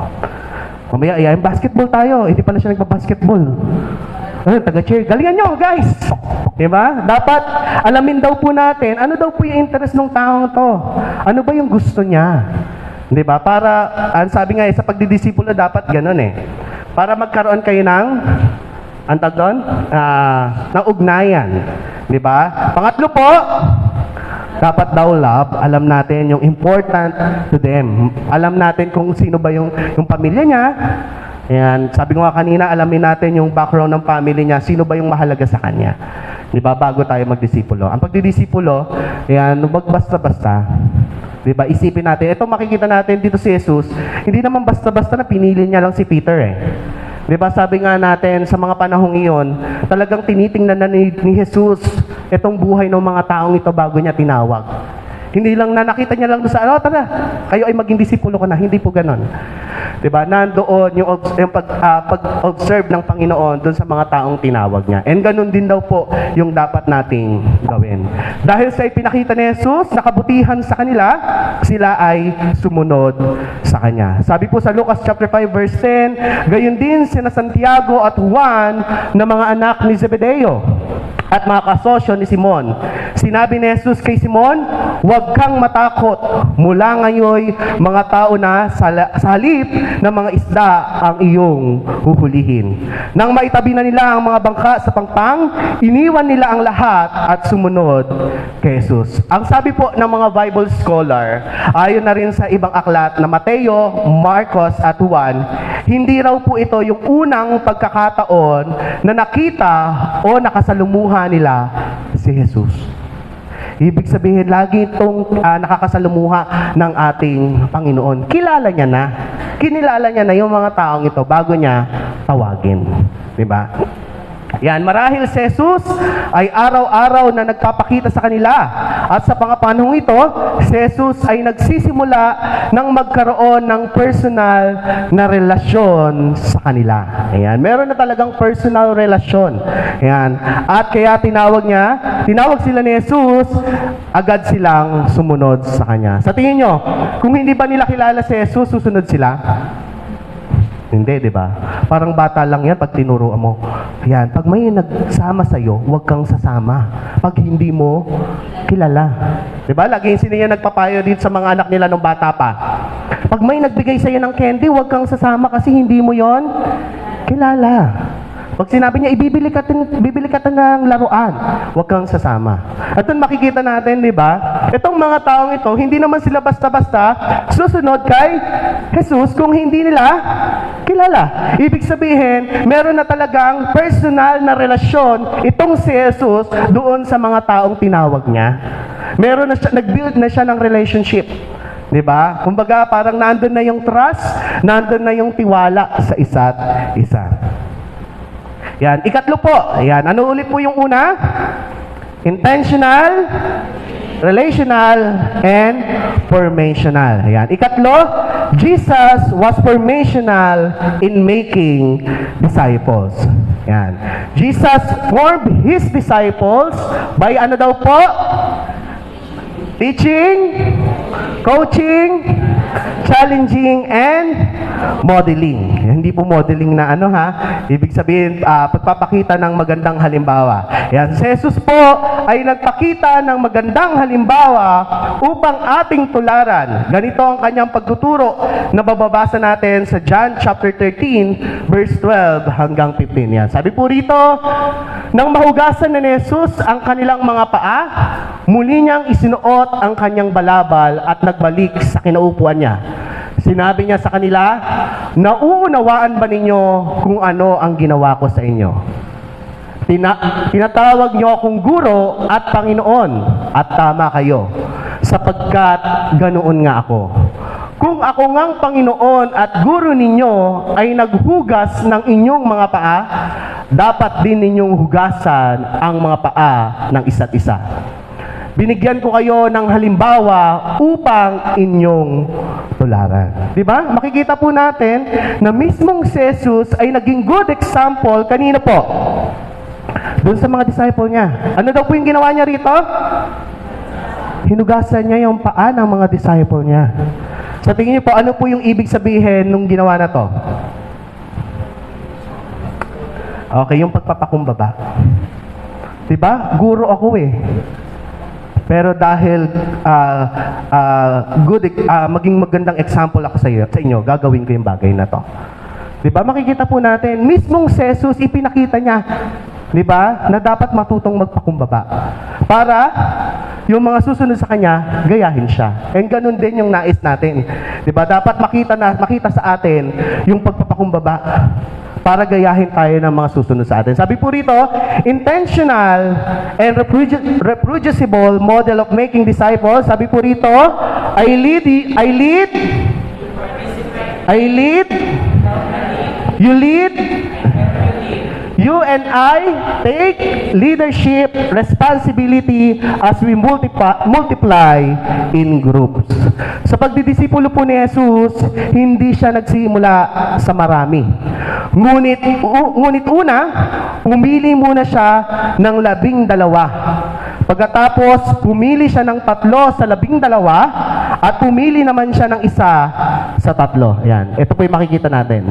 Mamaya, ayayin, basketball tayo. Hindi pala siya nagpa-basketball. Taga-cheer. Galingan nyo, guys! Diba? Dapat alamin daw po natin, ano daw po yung interest ng taong to? Ano ba yung gusto niya? Diba? Para, sabi nga sa pagdidisipulo, dapat ganun Para magkaroon kayo ng, antag doon? Ng ugnayan. Diba? Pangatlo po, dapat daw love, alam natin yung important to them. Alam natin kung sino ba yung pamilya niya. Ayan, sabi ko nga kanina, alamin natin yung background ng family niya, sino ba yung mahalaga sa kanya. Di ba? Bago tayo magdisipulo. Ang pagdidisipulo, ayan, wag basta-basta. Di ba? Isipin natin, ito makikita natin dito si Jesus, hindi naman basta-basta na pinili niya lang si Peter Di ba? Sabi nga natin, sa mga panahong iyon, talagang tinitingnan na ni Jesus itong buhay ng mga taong ito bago niya tinawag. Hindi lang na nakita niya lang doon sa, tara, kayo ay maging disipulo ko na. Hindi po ganon. Diba? Nandoon yung pag-observe ng Panginoon doon sa mga taong tinawag niya. And ganon din daw po yung dapat nating gawin. Dahil sa ipinakita ni Jesus, nakabutihan sa kanila, sila ay sumunod sa Kanya. Sabi po sa Lucas chapter 5 verse 10, gayon din sina Santiago at Juan na mga anak ni Zebedeo at mga kasosyo ni Simon. Sinabi ni Jesus kay Simon, huwag kang matakot. Mula ngayon, mga tao na sa halip ng mga isda ang iyong huhulihin. Nang maitabi na nila ang mga bangka sa pangpang, iniwan nila ang lahat at sumunod kay Jesus. Ang sabi po ng mga Bible scholar, ayon na rin sa ibang aklat na Mateo, Marcos at Juan, hindi raw po ito yung unang pagkakataon na nakita o nakasalumuhan nila si Jesus. Ibig sabihin, lagi itong nakakasalumuha ng ating Panginoon. Kilala niya na. Kinilala niya na yung mga taong ito bago niya tawagin. Diba? Yan, marahil si Jesus ay araw-araw na nagpapakita sa kanila. At sa pangapanahong ito, si Jesus ay nagsisimula ng magkaroon ng personal na relasyon sa kanila. Ayan, meron na talagang personal relasyon. Ayan, at kaya tinawag sila ni Jesus, agad silang sumunod sa Kanya. Sa tingin nyo, kung hindi ba nila kilala si Jesus, susunod sila? Hindi, di ba? Parang bata lang yan pag tinuruan mo. Yan, pag may nagsama sa'yo, huwag kang sasama. Pag hindi mo kilala. Diba? Lagi sino yung nagpapayo dito sa mga anak nila nung bata pa. Pag may nagbigay sa'yo ng candy, huwag kang sasama kasi hindi mo yon kilala. Pag sinabi niya, bibili ka ng laruan, huwag kang sasama. At doon makikita natin, di ba? Itong mga taong ito, hindi naman sila basta-basta susunod kay Jesus kung hindi nila kilala. Ibig sabihin, meron na talagang personal na relasyon itong si Jesus doon sa mga taong tinawag niya. Meron na siya, nag-build na siya ng relationship. Diba? Kumbaga, parang nandun na yung trust, nandun na yung tiwala sa isa't isa. Yan. Ikatlo po. Yan. Ano ulit po yung una? Intentional, relational, and formational. Yan. Ikatlo, Jesus was formational in making disciples. Yan. Jesus formed His disciples by ano daw po? Teaching, coaching, challenging, and modeling. Hindi po modeling na ano ha. Ibig sabihin, pagpapakita ng magandang halimbawa. Yan, si Jesus po ay nagpakita ng magandang halimbawa upang ating tularan. Ganito ang kanyang pagtuturo na bababasa natin sa John chapter 13, verse 12 hanggang 15. Yan. Sabi po rito, nang mahugasan ni Jesus ang kanilang mga paa, muli niyang isinuot ang kanyang balabal at nagbalik sa kinaupuan niya. Sinabi niya sa kanila, nauunawaan ba ninyo kung ano ang ginawa ko sa inyo? Tinatawag niyo akong guro at Panginoon at tama kayo, sapagkat ganoon nga ako. Kung ako ngang Panginoon at guro ninyo ay naghugas ng inyong mga paa, dapat din ninyong hugasan ang mga paa ng isa't isa. Binigyan ko kayo ng halimbawa upang inyong tularan. Di ba? Makikita po natin na mismong si Jesus ay naging good example kanina po. Doon sa mga disciple niya. Ano daw po yung ginawa niya rito? Hinugasan niya yung paa ng mga disciple niya. Sa tingin niyo po, ano po yung ibig sabihin nung ginawa na to? Okay, yung pagpapakumbaba. Di ba? Guro ako eh. Pero dahil maging magandang example ako sa inyo, gagawin ko yung bagay na to. 'Di ba? Makikita po natin, mismong si Jesus ipinakita niya, 'di ba? Na dapat matutong magpakumbaba. Para yung mga susunod sa kanya, gayahin siya. And ganun din yung nais natin. 'Di ba? Dapat makita sa atin yung pagpapakumbaba para gayahin tayo ng mga susunod sa atin. Sabi po rito, intentional and reproducible model of making disciples. Sabi po rito, I lead, you lead, you and I take leadership responsibility as we multiply in groups. Sa pagdidisipulo po ni Jesus, hindi siya nagsimula sa marami. Ngunit una, pumili muna siya ng 12. Pagkatapos, pumili siya ng 3 sa 12 at pumili naman siya ng 1 sa 3. Ayan. Ito po yung makikita natin.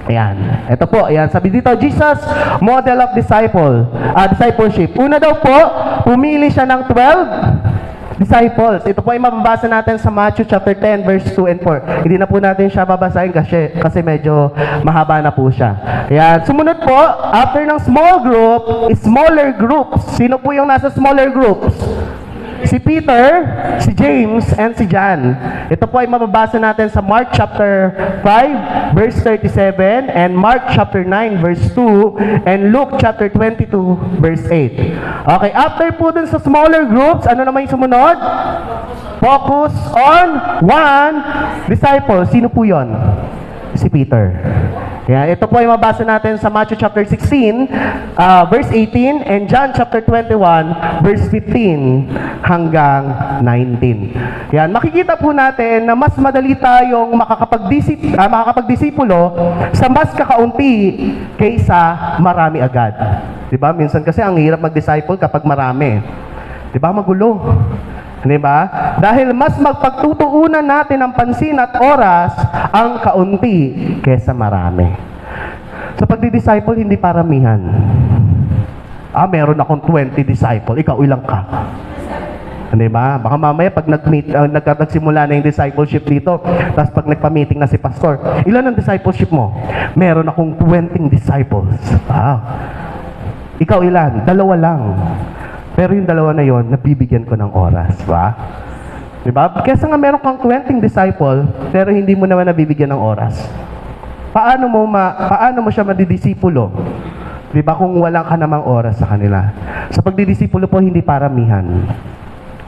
Ayan. Ito po. Ayan. Sabi dito, Jesus, model of discipleship. Una daw po, pumili siya ng 12 disciples. Ito po ay mababasa natin sa Matthew chapter 10, verse 2 and 4. Hindi na po natin siya babasahin kasi medyo mahaba na po siya. Ayan. Sumunod po, after ng small group, smaller groups. Sino po yung nasa smaller groups? Si Peter, si James, and si John. Ito po ay mababasa natin sa Mark chapter 5, verse 37, and Mark chapter 9, verse 2, and Luke chapter 22, verse 8. Okay, after po dun sa smaller groups, ano naman yung sumunod? Focus on one disciple. Sino po yun? Si Peter. Yan, ito po ay mabasa natin sa Matthew chapter 16, verse 18, and John chapter 21, verse 15 hanggang 19. Yan, makikita po natin na mas madali tayong makakapagdisipulo sa mas kakaunti kaysa marami agad. Diba? Minsan kasi ang hirap mag-disciple kapag marami. Diba? Magulo. Diba? Dahil mas magpagtutuunan natin ang pansin at oras ang kaunti kesa marami. Sa pagdi-disciple, hindi paramihan. Meron akong 20 disciple. Ikaw, ilang ka? Di ba? Baka mamaya pag nagsimula na yung discipleship dito, tapos pag nagpa-meeting na si pastor, ilan ang discipleship mo? Meron akong 20 disciples. Ikaw ilan? 2 lang. Pero yung 2 na yon, nabibigyan ko ng oras. Ba? Diba? Kesa nga meron kang 20 disciple, pero hindi mo naman nabibigyan ng oras. Paano mo siya madidisipulo? Diba? Kung walang ka namang oras sa kanila. Sa pagdidisipulo po, hindi paramihan.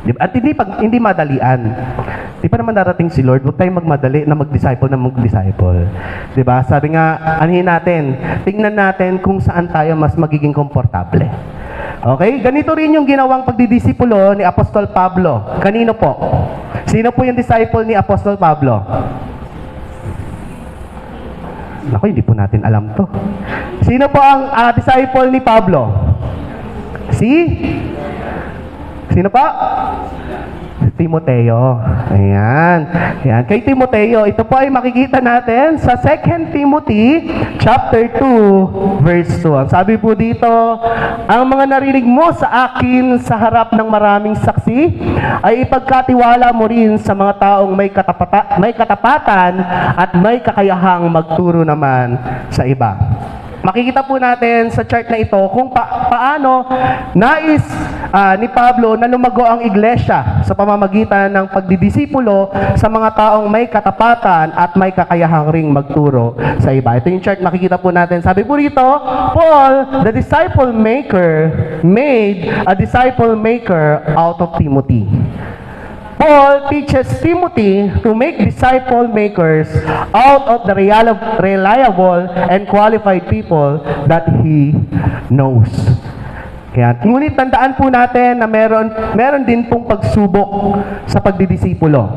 Diba? At hindi madalian. Di pa naman darating si Lord, huwag tayong magmadali na mag-disciple. Diba? Sabi nga, anihin natin, tingnan natin kung saan tayo mas magiging komportable. Okay? Ganito rin yung ginawang pagdidisipulo ni Apostol Pablo. Kanino po? Sino po yung disciple ni Apostol Pablo? Naku, hindi po natin alam to. Sino po ang disciple ni Pablo? Sino pa? Timoteo. Ayan. Kay Timoteo, ito po ay makikita natin sa 2 Timothy chapter 2, verse 2. Ang sabi po dito, ang mga narinig mo sa akin sa harap ng maraming saksi ay ipagkatiwala mo rin sa mga taong may katapatan at may kakayahang magturo naman sa iba. Makikita po natin sa chart na ito kung paano nais ni Pablo na lumago ang iglesia sa pamamagitan ng pagdidisipulo sa mga taong may katapatan at may kakayahang ring magturo sa iba. Ito yung chart makikita po natin. Sabi po rito, Paul, the disciple maker, made a disciple maker out of Timothy. Paul teaches Timothy to make disciple makers out of the reliable and qualified people that he knows. Kaya, ngunit tandaan po natin na meron din pong pagsubok sa pagdidisipulo.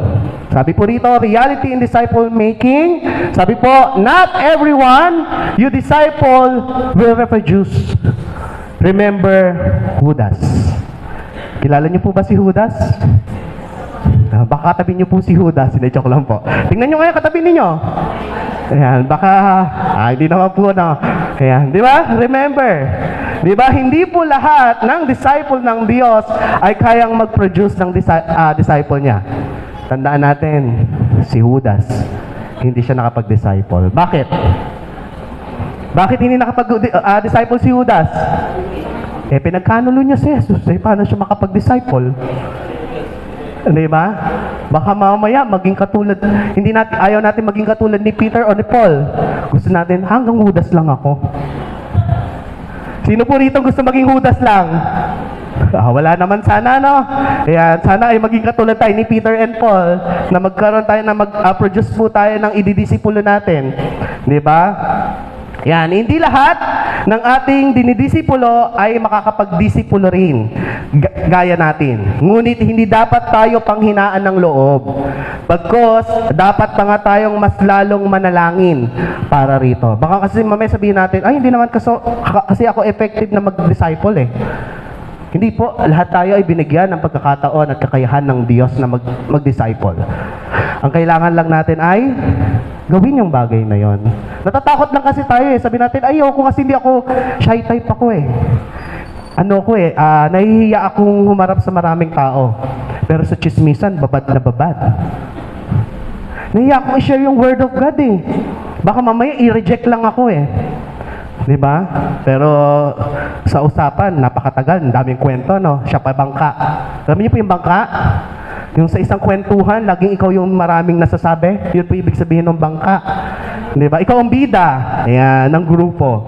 Sabi po rito, reality in disciple making. Sabi po, not everyone you disciple will reproduce. Remember Judas. Kilala niyo po ba si Judas? Baka katabi niyo po si Judas. Joke lang po. Tingnan niyo ngayon katabi ninyo. Ayan, baka, hindi naman po, no. Ayan, di ba? Remember. Di ba? Hindi po lahat ng disciple ng Diyos ay kayang mag-produce ng disciple niya. Tandaan natin, si Judas, hindi siya nakapag-disciple. Bakit? Bakit hindi nakapag-disciple si Judas? Pinagkanulo niya si Jesus. Paano siya makapag-disciple? Di ba? Baka mamaya maging katulad, ayaw natin maging katulad ni Peter o ni Paul. Gusto natin, hanggang Judas lang ako. Sino po rito gusto maging Judas lang? Wala naman sana, no? Ayan, sana ay maging katulad tayo ni Peter and Paul na magkaroon tayo na mag-produce po tayo ng ididisipulo natin. Di ba? Yan, hindi lahat ng ating dinidisipulo ay makakapagdisipulo rin gaya natin. Ngunit hindi dapat tayo panghinaan ng loob. Bagkus, dapat pa nga tayong mas lalong manalangin para rito. Baka kasi mamaya sabihin natin, ay hindi naman kasi ako effective na mag-disciple eh. Hindi po, lahat tayo ay binigyan ng pagkakataon at kakayahan ng Diyos na mag-disciple. Ang kailangan lang natin ay gawin yung bagay na yon. Natatakot lang kasi tayo eh. Sabi natin, ayoko kasi hindi ako shy type ako eh. Nahihiya akong humarap sa maraming tao. Pero sa chismisan, babad na babad. Nahihiya akong i-share yung word of God eh. Baka mamaya i-reject lang ako eh. Di ba? Pero sa usapan, napakatagal, daming kwento, no? Siya pa bangka. Alam niyo po yung bangka? Yung sa isang kwentuhan, laging ikaw yung maraming nasasabi. Yun po ibig sabihin ng bangka. Di ba? Ikaw ang bida. Ayan, ng grupo.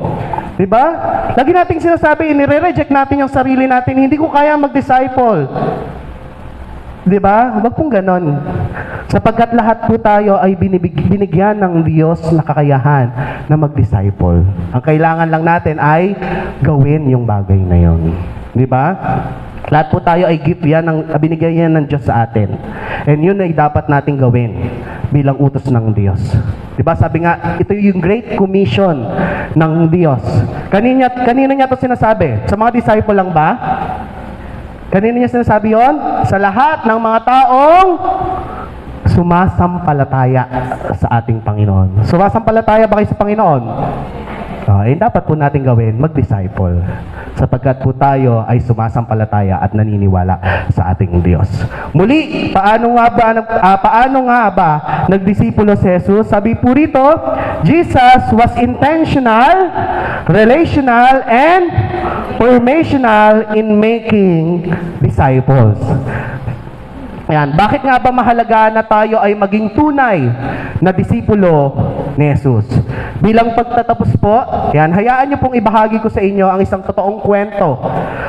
Di ba? Lagi nating sinasabi, nire-reject natin yung sarili natin. Hindi ko kaya mag-disciple. Di ba? Huwag pong ganon. Sapagkat lahat po tayo ay binigyan ng Diyos na kakayahan na mag-disciple. Ang kailangan lang natin ay gawin yung bagay na yon. Di ba? Lahat po tayo ay gift yan, binigyan yan ng Diyos sa atin. And yun ay dapat nating gawin bilang utos ng Diyos. Diba? Sabi nga, ito yung Great Commission ng Diyos. Kanino niya ito sinasabi? Sa mga disciple lang ba? Kanino niya sinasabi yon? Sa lahat ng mga taong sumasampalataya sa ating Panginoon. Sumasampalataya ba kayo sa Panginoon? Dapat po natin gawin, mag-disciple. Sapagkat po tayo ay sumasampalataya at naniniwala sa ating Diyos. Muli, paano nga ba nagdisipulo si Jesus? Sabi po rito, Jesus was intentional, relational, and formational in making disciples. Ayan, bakit nga ba mahalaga na tayo ay maging tunay na disipulo ni Jesus? Bilang pagtatapos po, ayan, hayaan niyo pong ibahagi ko sa inyo ang isang totoong kwento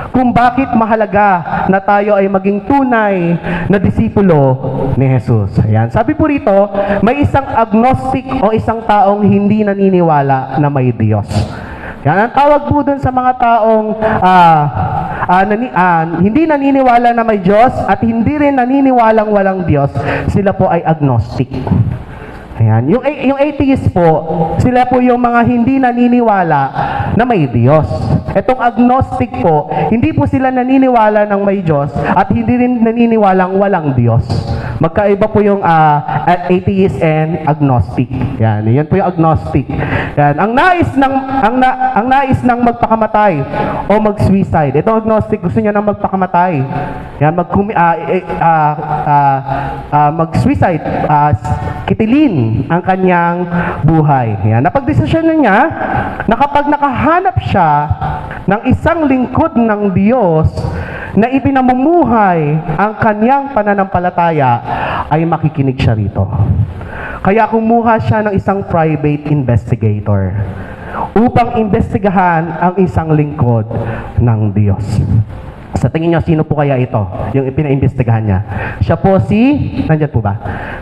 kung bakit mahalaga na tayo ay maging tunay na disipulo ni Jesus. Ayan, sabi po rito, may isang agnostic o isang taong hindi naniniwala na may Diyos. Yan ang tawag po dun sa mga taong hindi naniniwala na may Diyos at hindi rin naniniwalang walang Diyos. Sila po ay agnostic. Ayan. Yung atheist po, sila po yung mga hindi naniniwala na may Diyos. Itong agnostic po, hindi po sila naniniwala ng may Diyos at hindi rin naniniwalang walang Diyos. Magkaiba po yung atheist and agnostic. Yan po yung agnostic. Yan. Ang nais ng magpakamatay o mag-suicide. Itong agnostic gusto niya nang magpakamatay. Yan, mag-suicide, kitilin ang kanyang buhay. Yan. Napagdesisyon na niya na kapag nakahanap siya ng isang lingkod ng Diyos na ipinamumuhay ang kanyang pananampalataya, ay makikinig siya rito. Kaya kumuha siya ng isang private investigator upang imbestigahan ang isang lingkod ng Diyos. Sa tingin niyo, sino po kaya ito? Yung ipinaimbestigahan niya. Siya po nandyan po ba?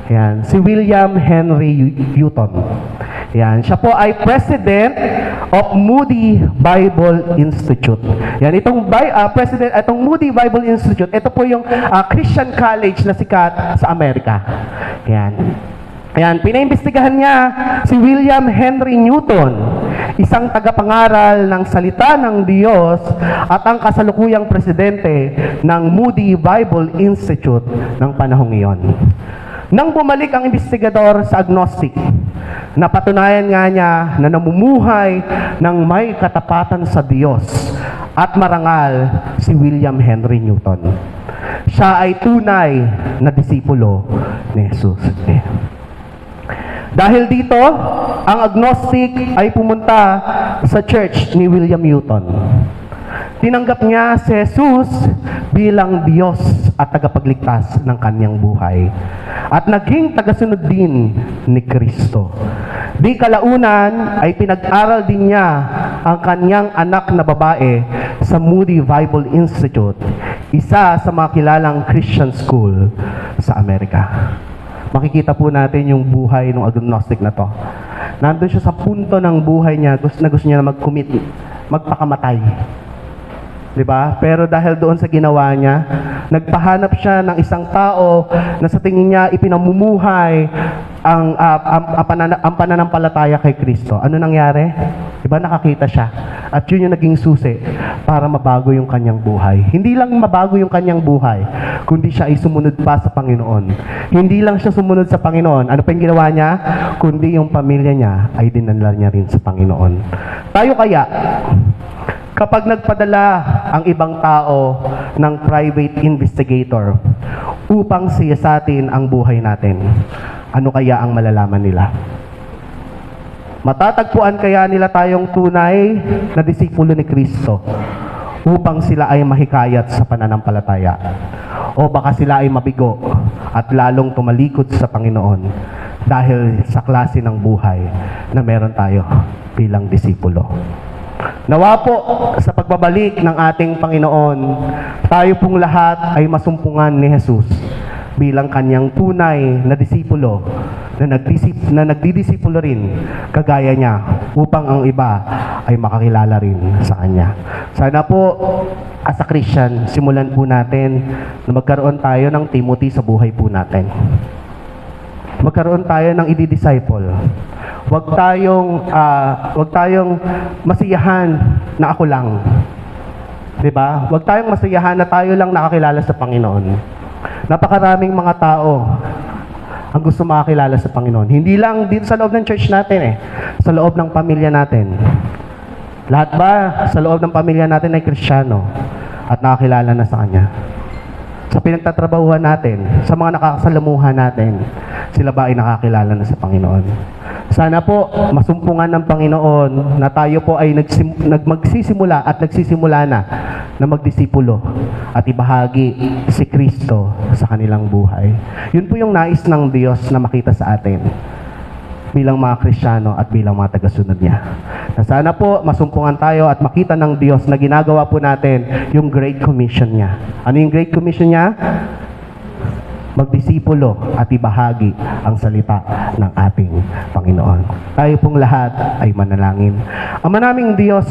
Yan, si William Henry Newton. Yan, siya po ay President of Moody Bible Institute. Yan, itong Moody Bible Institute, ito po yung Christian college na sikat sa Amerika. Yan, pinaimbestigahan niya si William Henry Newton, isang tagapangaral ng salita ng Diyos at ang kasalukuyang presidente ng Moody Bible Institute ng panahong iyon. Nang bumalik ang investigador sa agnostic, napatunayan nga niya na namumuhay ng may katapatan sa Diyos at marangal si William Henry Newton. Siya ay tunay na disipulo ni Jesus. Dahil dito, ang agnostic ay pumunta sa church ni William Newton. Tinanggap niya si Jesus bilang Diyos at tagapagligtas ng kanyang buhay. At naging tagasunod din ni Kristo. Di kalaunan ay pinag-aral din niya ang kanyang anak na babae sa Moody Bible Institute, isa sa mga kilalang Christian school sa Amerika. Makikita po natin yung buhay ng agnostic na to. Nandun siya sa punto ng buhay niya na gusto niya na magpakamatay. Diba? Pero dahil doon sa ginawa niya, nagpahanap siya ng isang tao na sa tingin niya ipinamumuhay ang pananampalataya kay Kristo. Ano nangyari? Diba nakakita siya? At yun yung naging susi para mabago yung kanyang buhay. Hindi lang mabago yung kanyang buhay, kundi siya ay sumunod pa sa Panginoon. Hindi lang siya sumunod sa Panginoon. Ano pa yung ginawa niya? Kundi yung pamilya niya ay dinanla niya rin sa Panginoon. Tayo kaya, kapag nagpadala ang ibang tao ng private investigator upang siyasatin ang buhay natin, ano kaya ang malalaman nila? Matatagpuan kaya nila tayong tunay na disipulo ni Kristo upang sila ay mahikayat sa pananampalataya? O baka sila ay mabigo at lalong tumalikod sa Panginoon dahil sa klase ng buhay na meron tayo bilang disipulo? Nawa po sa pagbabalik ng ating Panginoon, tayo pong lahat ay masumpungan ni Jesus bilang kanyang tunay na disipulo na nagdidisipulo rin kagaya niya upang ang iba ay makakilala rin sa kanya. Sana po as a Christian, simulan po natin na magkaroon tayo ng Timothy sa buhay po natin. Magkaroon tayo ng i-disciple. Huwag tayong masiyahan na ako lang. 'Di ba? Huwag tayong masiyahan na tayo lang nakakilala sa Panginoon. Napakaraming mga tao ang gusto makakilala sa Panginoon. Hindi lang dito sa loob ng church natin sa loob ng pamilya natin. Lahat ba sa loob ng pamilya natin ay Kristiyano at nakakilala na sa Kanya? Sa pinagtatrabahuhan natin, sa mga nakakasalamuhan natin, sila ba ay nakakilala na sa Panginoon? Sana po, masumpungan ng Panginoon na tayo po ay magsisimula at nagsisimula na magdisipulo at ibahagi si Kristo sa kanilang buhay. Yun po yung nais ng Diyos na makita sa atin bilang mga Kristiyano at bilang mga tagasunod niya. Na sana po masumpungan tayo at makita ng Diyos na ginagawa po natin yung Great Commission niya. Ano yung Great Commission niya? Magdisipulo at ibahagi ang salita ng ating Panginoon. Tayo pong lahat ay manalangin. Ama naming Diyos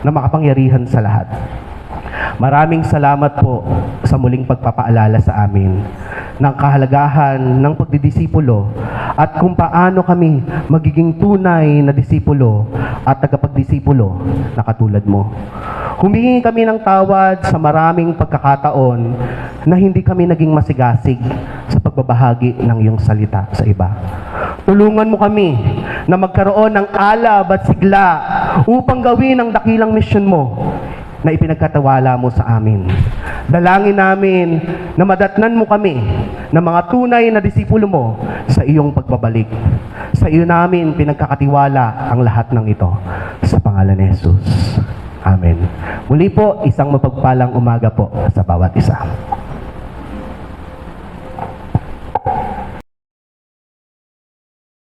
na makapangyarihan sa lahat. Maraming salamat po sa muling pagpapaalala sa amin ng kahalagahan ng pagdidisipulo at kung paano kami magiging tunay na disipulo at tagapagdisipulo na katulad mo. Humingi kami ng tawad sa maraming pagkakataon na hindi kami naging masigasig sa pagbabahagi ng iyong salita sa iba. Tulungan mo kami na magkaroon ng alab at sigla upang gawin ang dakilang misyon mo na ipinagkatiwala mo sa amin. Dalangin namin na madatnan mo kami ng mga tunay na disipulo mo sa iyong pagbabalik. Sa iyo namin pinagkakatiwala ang lahat ng ito. Sa pangalan ni Jesus. Amen. Muli po, isang mapagpalang umaga po sa bawat isa.